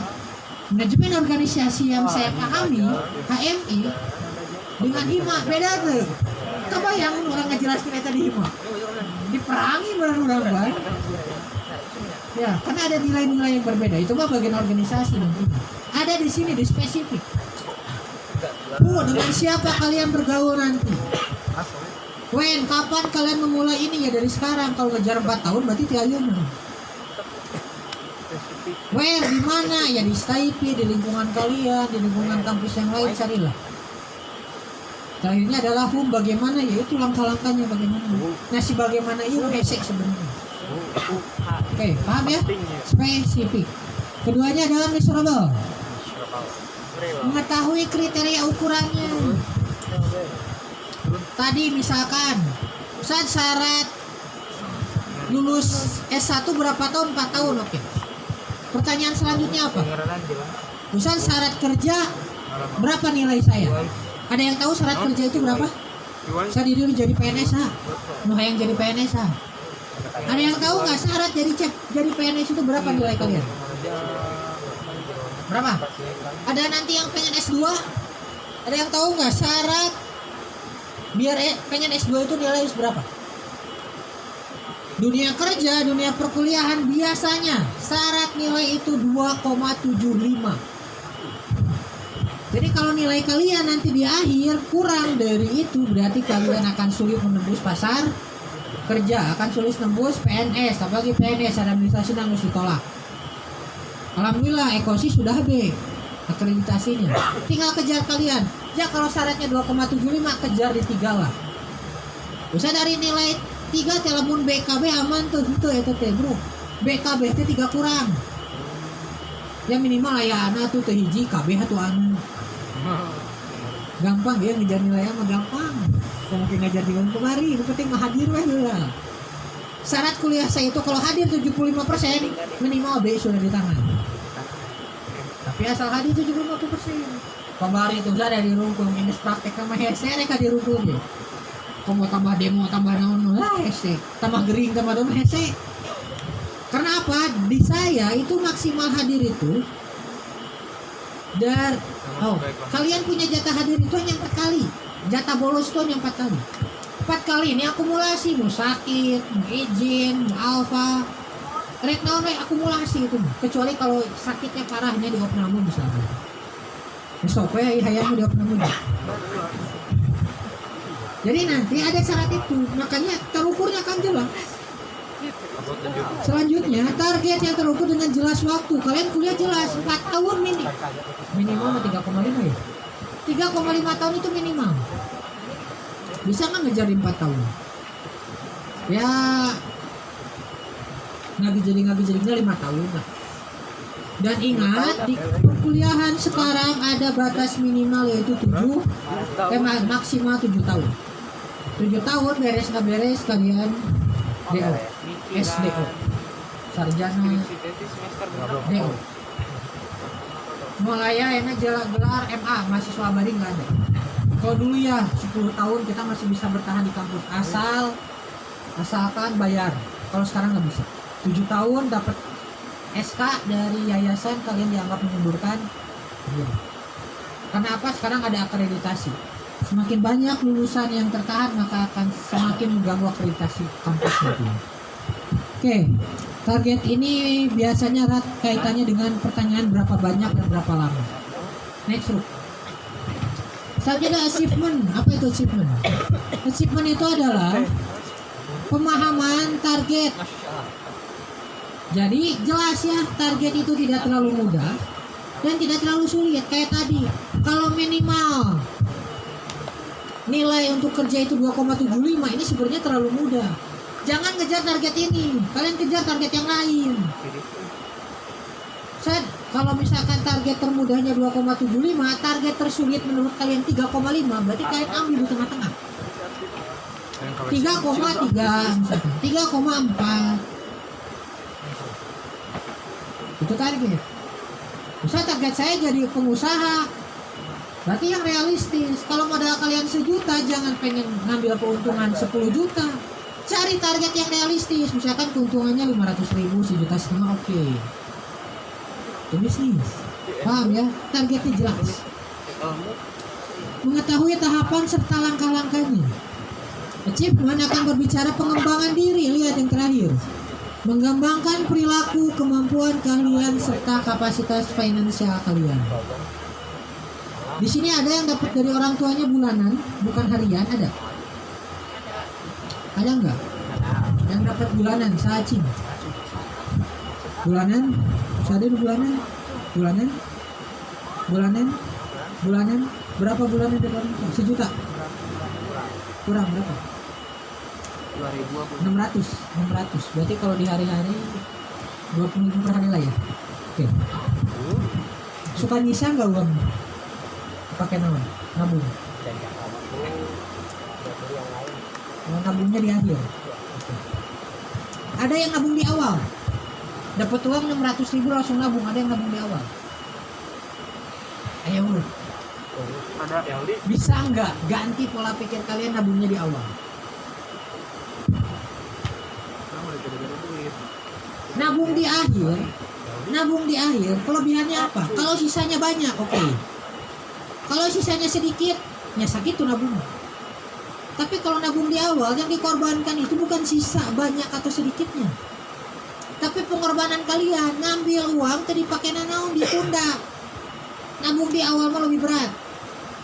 manajemen organisasi yang saya pahami HMI dengan Hima beda tuh. Kebayang orang ngejelaskan itu di Hima diperangi barang-barang baik. Ya, karena ada nilai-nilai yang berbeda. Itu mah bagian organisasi nanti. Ada di sini di spesifik. Dengan siapa kalian bergaul nanti? Kapan kalian memulai ini ya dari sekarang. Kalau ngejar 4 tahun berarti tiayun. Di mana ya di STIP, di lingkungan kalian, di lingkungan kampus yang lain carilah. Terakhirnya adalah bagaimana yaitu langkah-langkahnya bagaimana. Nah si bagaimana itu basic sebenarnya. Oke, paham ya? Spesifik. Keduanya adalah measurable. Mengetahui kriteria ukurannya. Tadi misalkan syarat lulus S1 berapa tahun? 4 tahun, oke. Pertanyaan selanjutnya apa? Misal syarat kerja berapa nilai saya? Ada yang tahu syarat kerja itu berapa? Saya dulu jadi PNS mau yang jadi PNS Ada yang tahu nggak syarat jadi PNS itu berapa nilai kalian? Berapa? Ada nanti yang pengen S2? Ada yang tahu nggak syarat biar pengen S2 itu nilai berapa? Dunia kerja, dunia perkuliahan biasanya syarat nilai itu 2,75. Jadi kalau nilai kalian nanti di akhir kurang dari itu berarti kalian akan sulit menembus pasar kerja, akan sulit menembus PNS, apalagi PNS administrasi harus ditolak. Alhamdulillah ekosis sudah B. akreditasinya. Tinggal kejar kalian. Ya kalau syaratnya 2,75 kejar di 3 lah. Bisa dari nilai 3 telepon BKB aman tuh itu teh bro. BKB itu 3 kurang. Ya minimal aya anak tuh teh hiji KB atuh anu. Gampang ya ngejar nilainya mah gampang. Mungkin ngajar di kemari, yang penting mah hadir weh lah. Syarat kuliah saya itu kalau hadir 75% minimal B sudah di tangan. Tapi asal hadir 75%. Kemarin itu saya dari rungkung ini praktek sama hese reka di rungkung ya. Kamu tambah demo tambah naon lah hese, tambah gering tambah naon hese. Karena apa? Di saya itu maksimal hadir itu kalian punya jatah hadir itu hanya 4 kali. Jatah bolos itu hanya 4 kali. 4 kali ini akumulasi, mau sakit, mau izin, mau alfa. Rek naon akumulasi itu. Kecuali kalau sakitnya parahnya di opname misalnya. Besok hayangnya di opname. Jadi nanti ada syarat itu. Makanya terukurnya kan jelas. Selanjutnya target yang terukur dengan jelas waktu. Kalian kuliah jelas 4 tahun minimal 3,5 ya. 3,5 tahun itu minimal. Bisa nggak ngejar 4 tahun? Ya nggak jadi 5 tahun lah. Dan ingat di perkuliahan sekarang ada batas minimal yaitu 7 maksimal 7 tahun. 7 tahun beres nggak beres kalian DO, SDO, sarjana DO. Mulai enak gelar MA mahasiswa abadi nggak ada. Kalau dulu ya 10 tahun kita masih bisa bertahan di kampus asalkan bayar. Kalau sekarang nggak bisa. 7 tahun dapat SK dari yayasan kalian dianggap mengundurkan. Ya. Karena apa? Sekarang ada akreditasi. Semakin banyak lulusan yang tertahan maka akan semakin mengganggu akreditasi kampus nanti. Oke, target ini biasanya erat kaitannya dengan pertanyaan berapa banyak dan berapa lama. Next group. Selanjutnya achievement. Apa itu achievement? Achievement itu adalah pemahaman target. Jadi jelas ya, target itu tidak terlalu mudah dan tidak terlalu sulit. Kayak tadi, kalau minimal nilai untuk kerja itu 2,75, ini sebenarnya terlalu mudah. Jangan kejar target ini, kalian kejar target yang lain. Kalau misalkan target termudahnya 2,75, target tersulit menurut kalian 3,5, berarti kalian ambil di tengah-tengah. 3,3 misalkan, 3,4. Itu target. Misal target saya jadi pengusaha, berarti yang realistis. Kalau modal kalian 1 juta, jangan pengen ngambil keuntungan 10 juta. Cari target yang realistis. Misalkan keuntungannya 500.000, 1,5 juta, oke. Itu bisnis. Paham ya? Targetnya jelas. Mengetahui tahapan serta langkah-langkahnya. Achievement akan berbicara pengembangan diri. Lihat yang terakhir. Mengembangkan perilaku, kemampuan kalian serta kapasitas finansial kalian. Di sini ada yang dapat dari orang tuanya bulanan, bukan harian, ada? Ada enggak? Yang dapat bulanan, sacing. Bulanan, ada bulanan, bulanan, bulanan, bulanan. Berapa bulanan dapat? 1 juta. Kurang berapa? 600. Berarti kalau di hari-hari 20.000 per hari lah ya. Oke. Suka nyisa nggak uang? Pakai nama nabung. Nabungnya di akhir. Ada yang nabung di awal. Dapat uang 600.000 langsung nabung. Ada yang nabung di awal. Ayo bro. Bisa nggak ganti pola pikir kalian nabungnya di awal? Nabung di akhir kelebihannya apa? Kalau sisanya banyak, oke. Kalau sisanya sedikit, ya sakit tuh nabung. Tapi kalau nabung di awal, yang dikorbankan itu bukan sisa banyak atau sedikitnya, tapi pengorbanan kalian ngambil uang tadi pakai nanaon ditunda. Nabung di awal mah lebih berat.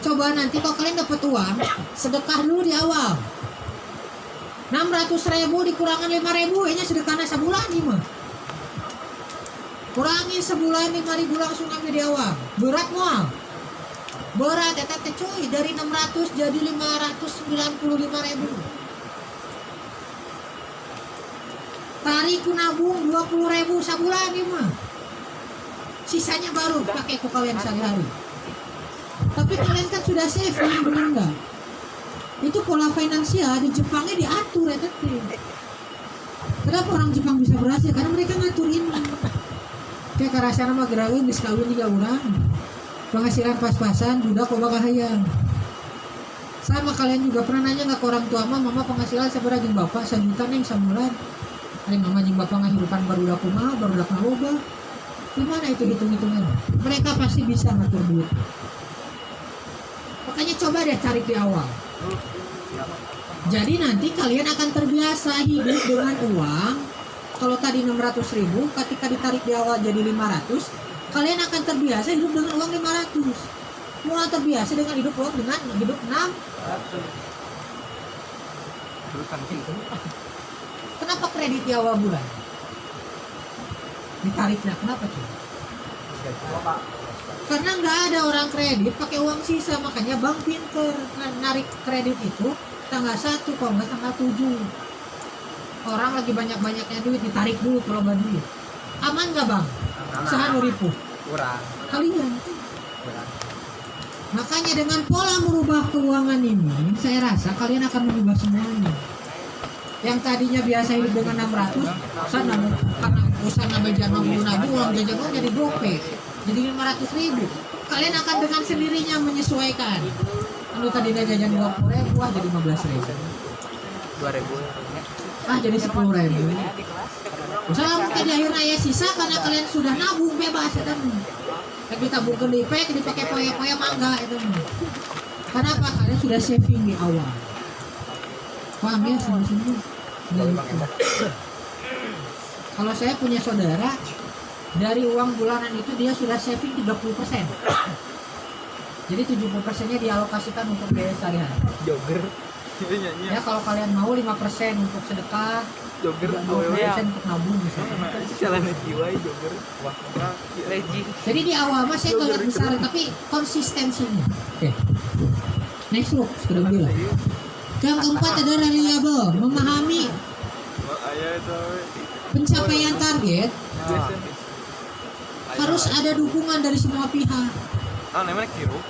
Coba nanti kalau kalian dapat uang, sedekah dulu di awal. 600.000 dikurangan 5.000, ini sedekahnya sebulan nih mah. Kurangi sebulan 5.000 langsung ambil di awal. Berat moal. Berat eta teh cuy, dari 600 jadi 595.000. Tarik ku nabung 20.000 sabulan ieu mah. Sisanya baru pakai ku kalian sehari-hari. Tapi kalian kan sudah saving, bener enggak? Itu pola finansial di Jepangnya diatur eta teh. Kenapa orang Jepang bisa berhasil? Karena mereka ngatur ini. Kayak karasana mah geraeun geus kawin 3 urang. Penghasilan pas-pasan, budak loba kahayang. Sama kalian juga pernah nanya nggak ke orang tua mama penghasilan sabaraha jeung bapak 1 juta neng sabulan. Ari mama jeung bapak ngahirupan barudak kumaha, barudak loba. Gimana itu hitung-hitungan? Mereka pasti bisa ngatur duit. Makanya coba deh cari di awal. Jadi nanti kalian akan terbiasa hidup dengan uang. Kalau tadi 600.000, ketika ditarik di awal jadi 500, kalian akan terbiasa hidup dengan uang 500. Mulai terbiasa dengan hidup uang dengan hidup 6. Kenapa kredit di awal bulan? Ditariknya kenapa tuh? Karena nggak ada orang kredit pakai uang sisa, makanya bank pinter narik kredit itu tanggal 1 kalau nggak tanggal 7. Orang lagi banyak-banyaknya duit ditarik dulu kalau nggak duit. Aman nggak bang? Sehanu ribu kurang kalian. Makanya dengan pola merubah keuangan ini, saya rasa kalian akan merubah semuanya. Yang tadinya biasa hidup dengan 600, karena usaha nambah jangan nabung uang jajan uang jadi gope, jadi 500.000. Kalian akan dengan sendirinya menyesuaikan. Kalau tadinya jajan 20.000, wah jadi 15.000. 2.000. Jadi 10.000. Usaha mungkin di akhirnya ya sisa karena kalian sudah nabung bebas ya teman. Tapi tabung ke DP, dipakai poya-poya mangga itu. Kenapa? Kalian sudah saving di awal. Paham ya sini-sini? Kalau saya punya saudara, dari uang bulanan itu dia sudah saving 30%. Jadi 70%-nya dialokasikan untuk biaya sehari-hari. Jogger. Ya kalau kalian mau 5% untuk sedekah, Jogger 20% untuk nabung misalnya. jalan jiwa jogger. Wah, Regi. Jadi di awal mah saya kalian besar tapi konsistensinya. Oke. Next look, sudah bilang. Yang keempat ada reliable, memahami pencapaian target. Harus ada dukungan dari semua pihak. Namanya Kiro.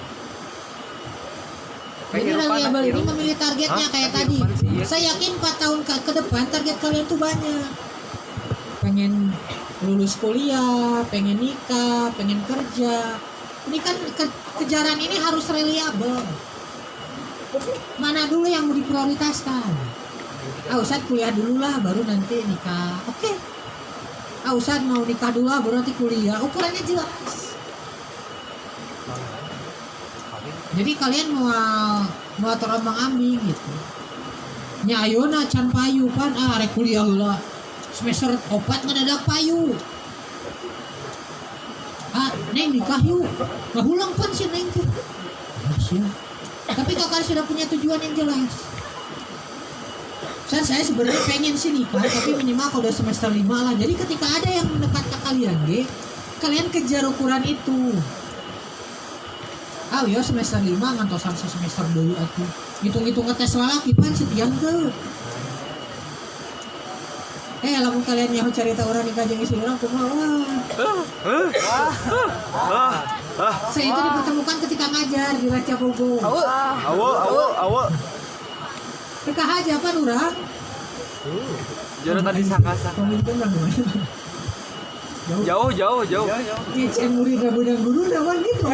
Jadi reliable ini memilih targetnya kayak tadi. Saya yakin 4 tahun ke depan target kalian tuh banyak. Pengen lulus kuliah, pengen nikah, pengen kerja. Ini kan kejaran ini harus reliable. Mana dulu yang mau diprioritaskan? Ustadz kuliah dulu lah, baru nanti nikah. Oke. Ustadz mau nikah dulu lah, baru nanti kuliah. Ukurannya jelas. Jadi kalian mau terombang ambing gitu. Nya ayeuna can payu kan, rek kuliah heula. Semester 4 ngadadak payu. Neng nikah yuk. Ngahulang pun si neng teh. Tapi kakak sudah punya tujuan yang jelas. Saya sebenarnya pengen sih nikah, tapi minimal kalau udah semester 5 lah. Jadi ketika ada yang mendekat ke kalian, kalian kejar ukuran itu. Ya semester 5 ngantosan semester dulu aku. Hitung-hitung ngetes lalaki pan setiang tuh. Lamun kalian yang cerita orang nikah jeung istri orang kumaha. Saya itu dipertemukan ketika ngajar di Raja Bogor. Awo. Nikah aja pan urang. Jangan tadi sangkasa. Pemimpin lah Jauh. Cek murid dan guru lawan gitu.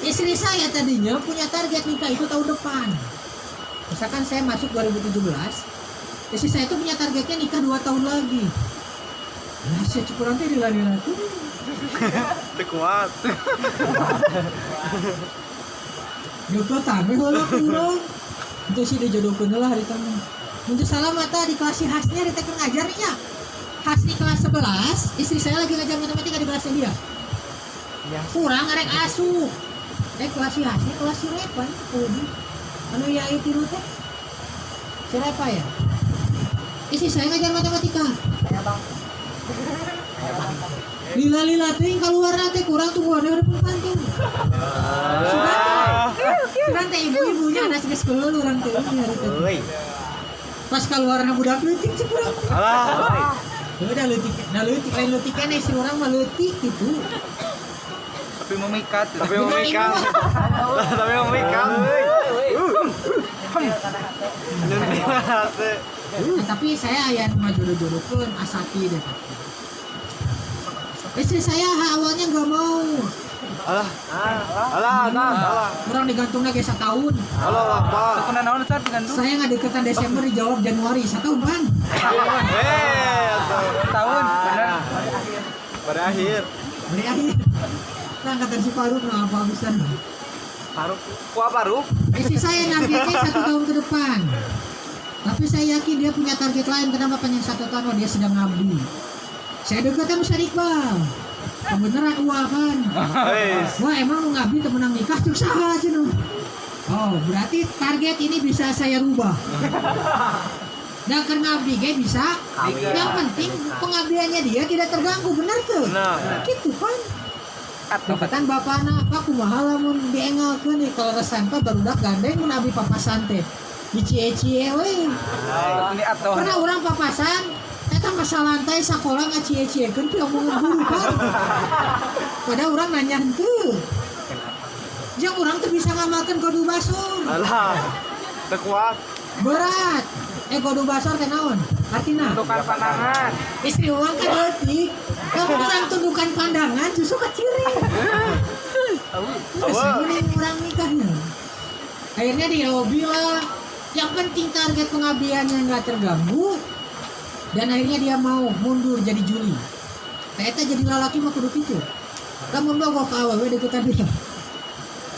Istri saya tadinya punya target nikah itu tahun depan. Misalkan saya masuk 2017, istri saya itu punya targetnya nikah 2 tahun lagi. Nah, saya cukup nanti dilari-lari. Kuat. Jodoh tame heula kurang. Itu sih dijodohkeun lah hari tamu. Untuk salah mata di kelas khasnya di teknik ngajarnya. Khas di kelas 11, istri saya lagi ngajar matematika di kelasnya dia. Ya. Kurang arek asuh. Kelas khasnya kelas siapa? Anu ya itu teh. Siapa ya? Istri saya ngajar matematika. Ya, Bang. Lila teh keluar teh kurang tunggu ada pantun. Sudah teh ibu-ibunya ada geus keuleuh urang teh Euy. pas keluarna budak leutik cek urang. Alah. Udah leutik lain leutik keneh si urang mah leutik gitu. Tapi memikat. Tapi memikat. Tapi saya aya nu jodoh-jodohkeun asati deh. Istri saya awalnya nggak mau. Alah. Orang digantungnya kayak 1 tahun. Halo, apa? Sakuna naon Ustaz digantung? Saya nggak deketan Desember dijawab Januari 1 tahun kan. Tahun, benar. Pada akhir. Beri akhir. Nah angkatan si Faruk nggak apa habisan. Faruk? Istri saya nargetnya 1 tahun ke depan. Tapi saya yakin dia punya target lain. Kenapa panjang 1 tahun? Oh, dia sedang ngabdi. Saya deketan Ustaz Iqbal. Kebeneran uang kan. Wah emang lu ngabdi temenang nikah terus saha aja nu. Oh berarti target ini bisa saya rubah. Dan karena ngabdi ge bisa. Yang penting pengabdiannya dia tidak terganggu, benar tuh. Gitu kan. Deketan bapana apa kumaha lamun diengalkeun nih kalau resampa barudak gandeng mun abdi papasan teh. Dicie-cie we. Ini atuh. Pernah orang papasan eta masa lantai sakola ngacie-ciekeun ti omongan guru kan. Pada orang nanya henteu. Jeung urang teu bisa ngamalkeun kudu basur. Alah. Teu kuat. Berat. Kudu basur teh naon? Artina? Tukar pandangan. Istri orang kan leutik. Kamu orang tundukan pandangan justru keciri. Terus orang nikahnya. Akhirnya dia bilang yang penting target pengabdiannya nggak terganggu. Dan akhirnya dia mau mundur jadi Juli. Eta jadi lalaki mah kudu kitu. Lamun bogo ka awewe deketan dia.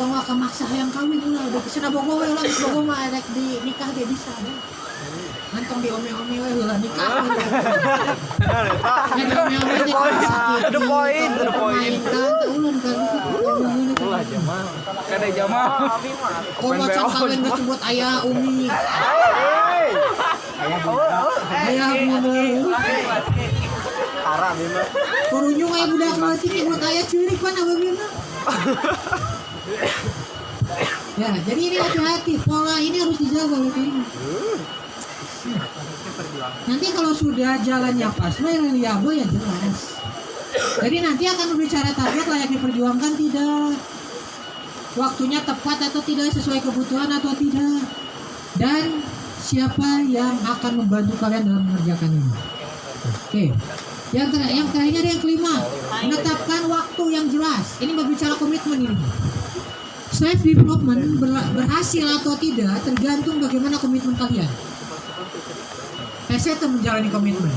Tong ka maksa hayang kawin ulah, udah kesana bogo we ulah, bogo mah rek di nikah dia bisa deh. Antong di ome-ome we ulah nikah. Jadi ome-ome teh sakit. The point. Ulun kan kitu. Ulah jamaah. Kada jamaah. Komo can kawin geus sebut aya umi. Ayah bener. Haram ieu mah. Kurunjung aya budak leutik ibu aya cilik pan ababina. Ya, jadi ini hati-hati, pola ini harus dijaga oleh kalian. Nanti kalau sudah jalannya pas, reliable ya jelas. Jadi nanti akan berbicara target layak diperjuangkan tidak, waktunya tepat atau tidak, sesuai kebutuhan atau tidak, dan siapa yang akan membantu kalian dalam mengerjakan ini. Oke. Yang terakhirnya ada yang kelima, menetapkan waktu yang jelas. Ini berbicara komitmen ini. Self development berhasil atau tidak tergantung bagaimana komitmen kalian. Saya menjalani komitmen.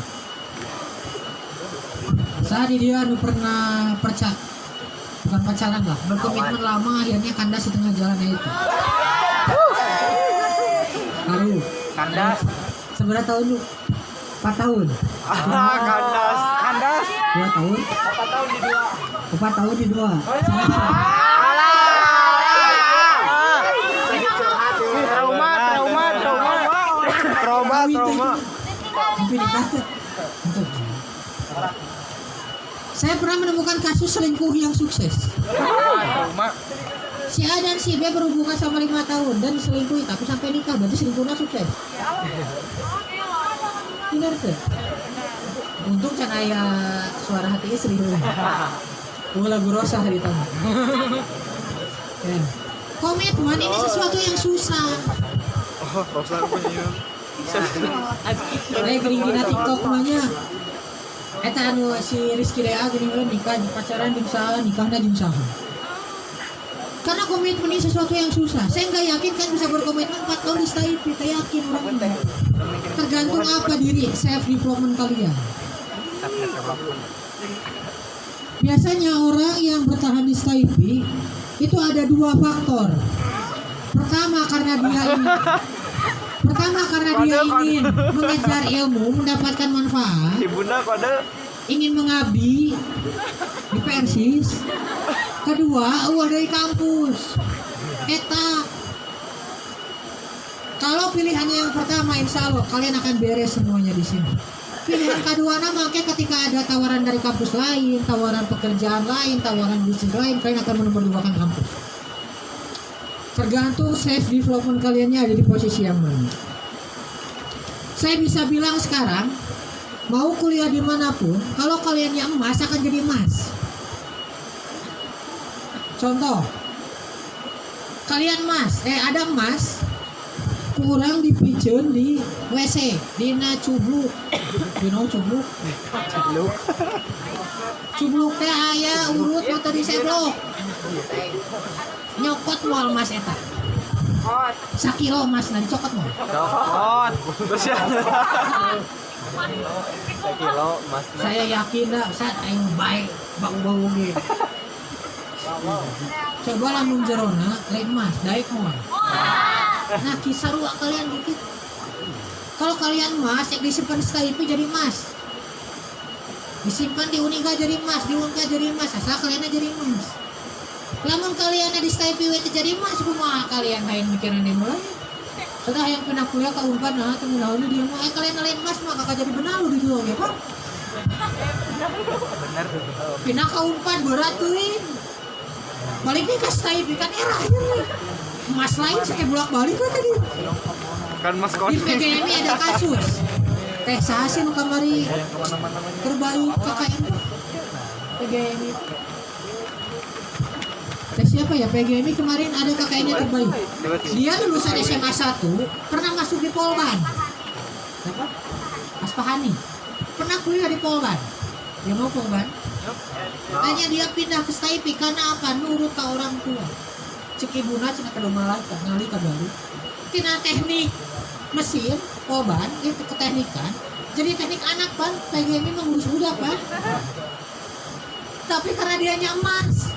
Saat dia pernah bukan pacaran lah, berkomitmen lama, akhirnya kandas di tengah jalannya itu. Baru Kandas. seberapa tahun lu? 4 tahun. Kandas. 2 tahun. 4 tahun di 2. Trauma. Tapi dikasih. Saya pernah menemukan kasus selingkuh yang sukses. Trauma. Si A dan si B berhubungan sama 5 tahun dan diselingkuhi, tapi sampai nikah, berarti selingkuhnya sukses. Benar tuh. Untung can aya suara hati istri. Lagu Rosa hari itu. Ya. Komitmen ini sesuatu yang susah. Rosa punya. Saya gering-gina TikTok namanya. Eta anu si Rizky Dea gini nikah pacaran jeung saha, nikahna jeung saha. Karena komitmen ini sesuatu yang susah. Saya nggak yakin kan bisa berkomitmen 4 tahun di stay. Kita yakin orang. Tergantung apa diri self development kalian. Biasanya orang yang bertahan di Staypi itu ada 2 faktor. Pertama karena dia ingin mengejar ilmu, mendapatkan manfaat. Ibunda kode Ingin mengabdi di Persis. Kedua, dari kampus. Eta. Kalau pilihannya yang pertama, insya Allah kalian akan beres semuanya di sini. Pilihan kedua nama ketika ada tawaran dari kampus lain, tawaran pekerjaan lain, tawaran bisnis lain, kalian akan menomor-duakan kampus. Tergantung self development kaliannya ada di posisi yang mana. Saya bisa bilang sekarang, mau kuliah dimanapun, kalau kaliannya emas akan jadi emas. Contoh, kalian ada emas, kurang dipijen di WC, dina cubluk, cubluk teh aya urut mata diseblok, nyokot mual mas eta, sakilo mas nah dicokot mual. Cokot. Terus ya. Sekilo mas. Saya yakin dah, saat aing baik bau-bau gitu. Coba lamun jerona lain mas, daek mual. Nah kisah ruak kalian dikit. Kalau kalian mas, yang disimpan di STIP jadi mas, disimpan di Uniga jadi mas, di Unka jadi mas, asal kalian jadi mas. Lamun kalian di STIP itu jadi mas, kumaha kalian lain mikiran di mulai. Setelah yang pernah kuliah ke Unpad, nah tengah dahulu dia mau, kalian lain mas mah kakak jadi benar lu dijual ya pak. Bener. Pindah ke Unpad beratuin. Baliknya ke STIP kan era aja nih. Mas lain saya bolak-balik kan tadi. Kan mas Di konek. PGMI ada kasus. Teh sasin kamari terbaik KKN PGMI. Teh siapa ya PGMI kemarin ada KKN-nya terbaik. Dia lulusan SMA 1 pernah masuk di Polban. Siapa? Aspahani. Pernah kuliah di Polban. Dia mau Polban. Makanya dia pindah ke STIP karena apa? Nurut ke orang tua. Cikibuna cina ke Domalai, ngali ke Bali. Tina teknik mesin, Polban, itu keteknikan. Jadi teknik anak pan, PGMI mengurus budak pan. Tapi karena dia emas,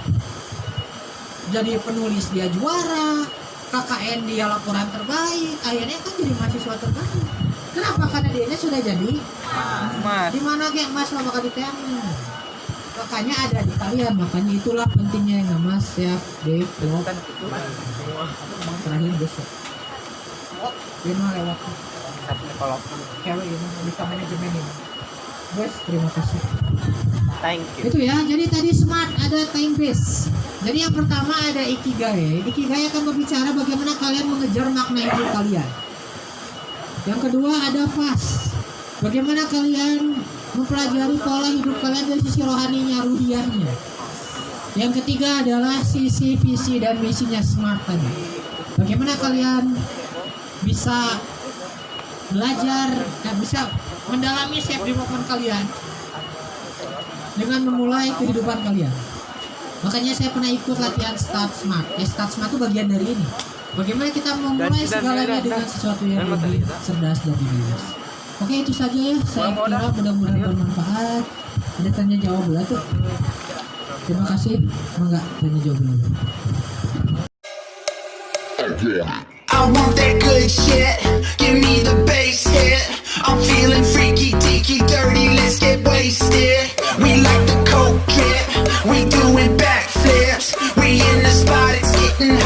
jadi penulis dia juara, KKN dia laporan terbaik, akhirnya kan jadi mahasiswa terbaik. Kenapa? Karena dia sudah jadi Mas. di mana kayak emas lama kali ditanya. Makanya ada di kalian, makanya itulah pentingnya yang nama self development. Terakhir besok. Dia mah lewat. Kalau Cewek ini bisa manajemen ini. Guys, terima kasih. Thank you. Itu ya, jadi tadi smart ada time base. Jadi yang pertama ada ikigai. Ikigai akan berbicara bagaimana kalian mengejar makna hidup kalian. Yang kedua ada fast. Bagaimana kalian mempelajari pola hidup kalian dari sisi rohaninya, ruhiyahnya. Yang ketiga adalah sisi visi dan misinya smart tadi. Bagaimana kalian bisa belajar dan bisa mendalami self development kalian dengan memulai kehidupan kalian. Makanya saya pernah ikut latihan Start Smart. Start Smart itu bagian dari ini. Bagaimana kita memulai segalanya dengan sesuatu yang lebih cerdas dan dinamis. Oke, itu saja ya. Saya kira mudah-mudahan bermanfaat. Ada tanya jawab lah tuh. Terima kasih. Enggak tanya jawab dulu. I want that good shit. Give me the bass hit. I'm feeling freaky, deaky, dirty. Let's get wasted. We like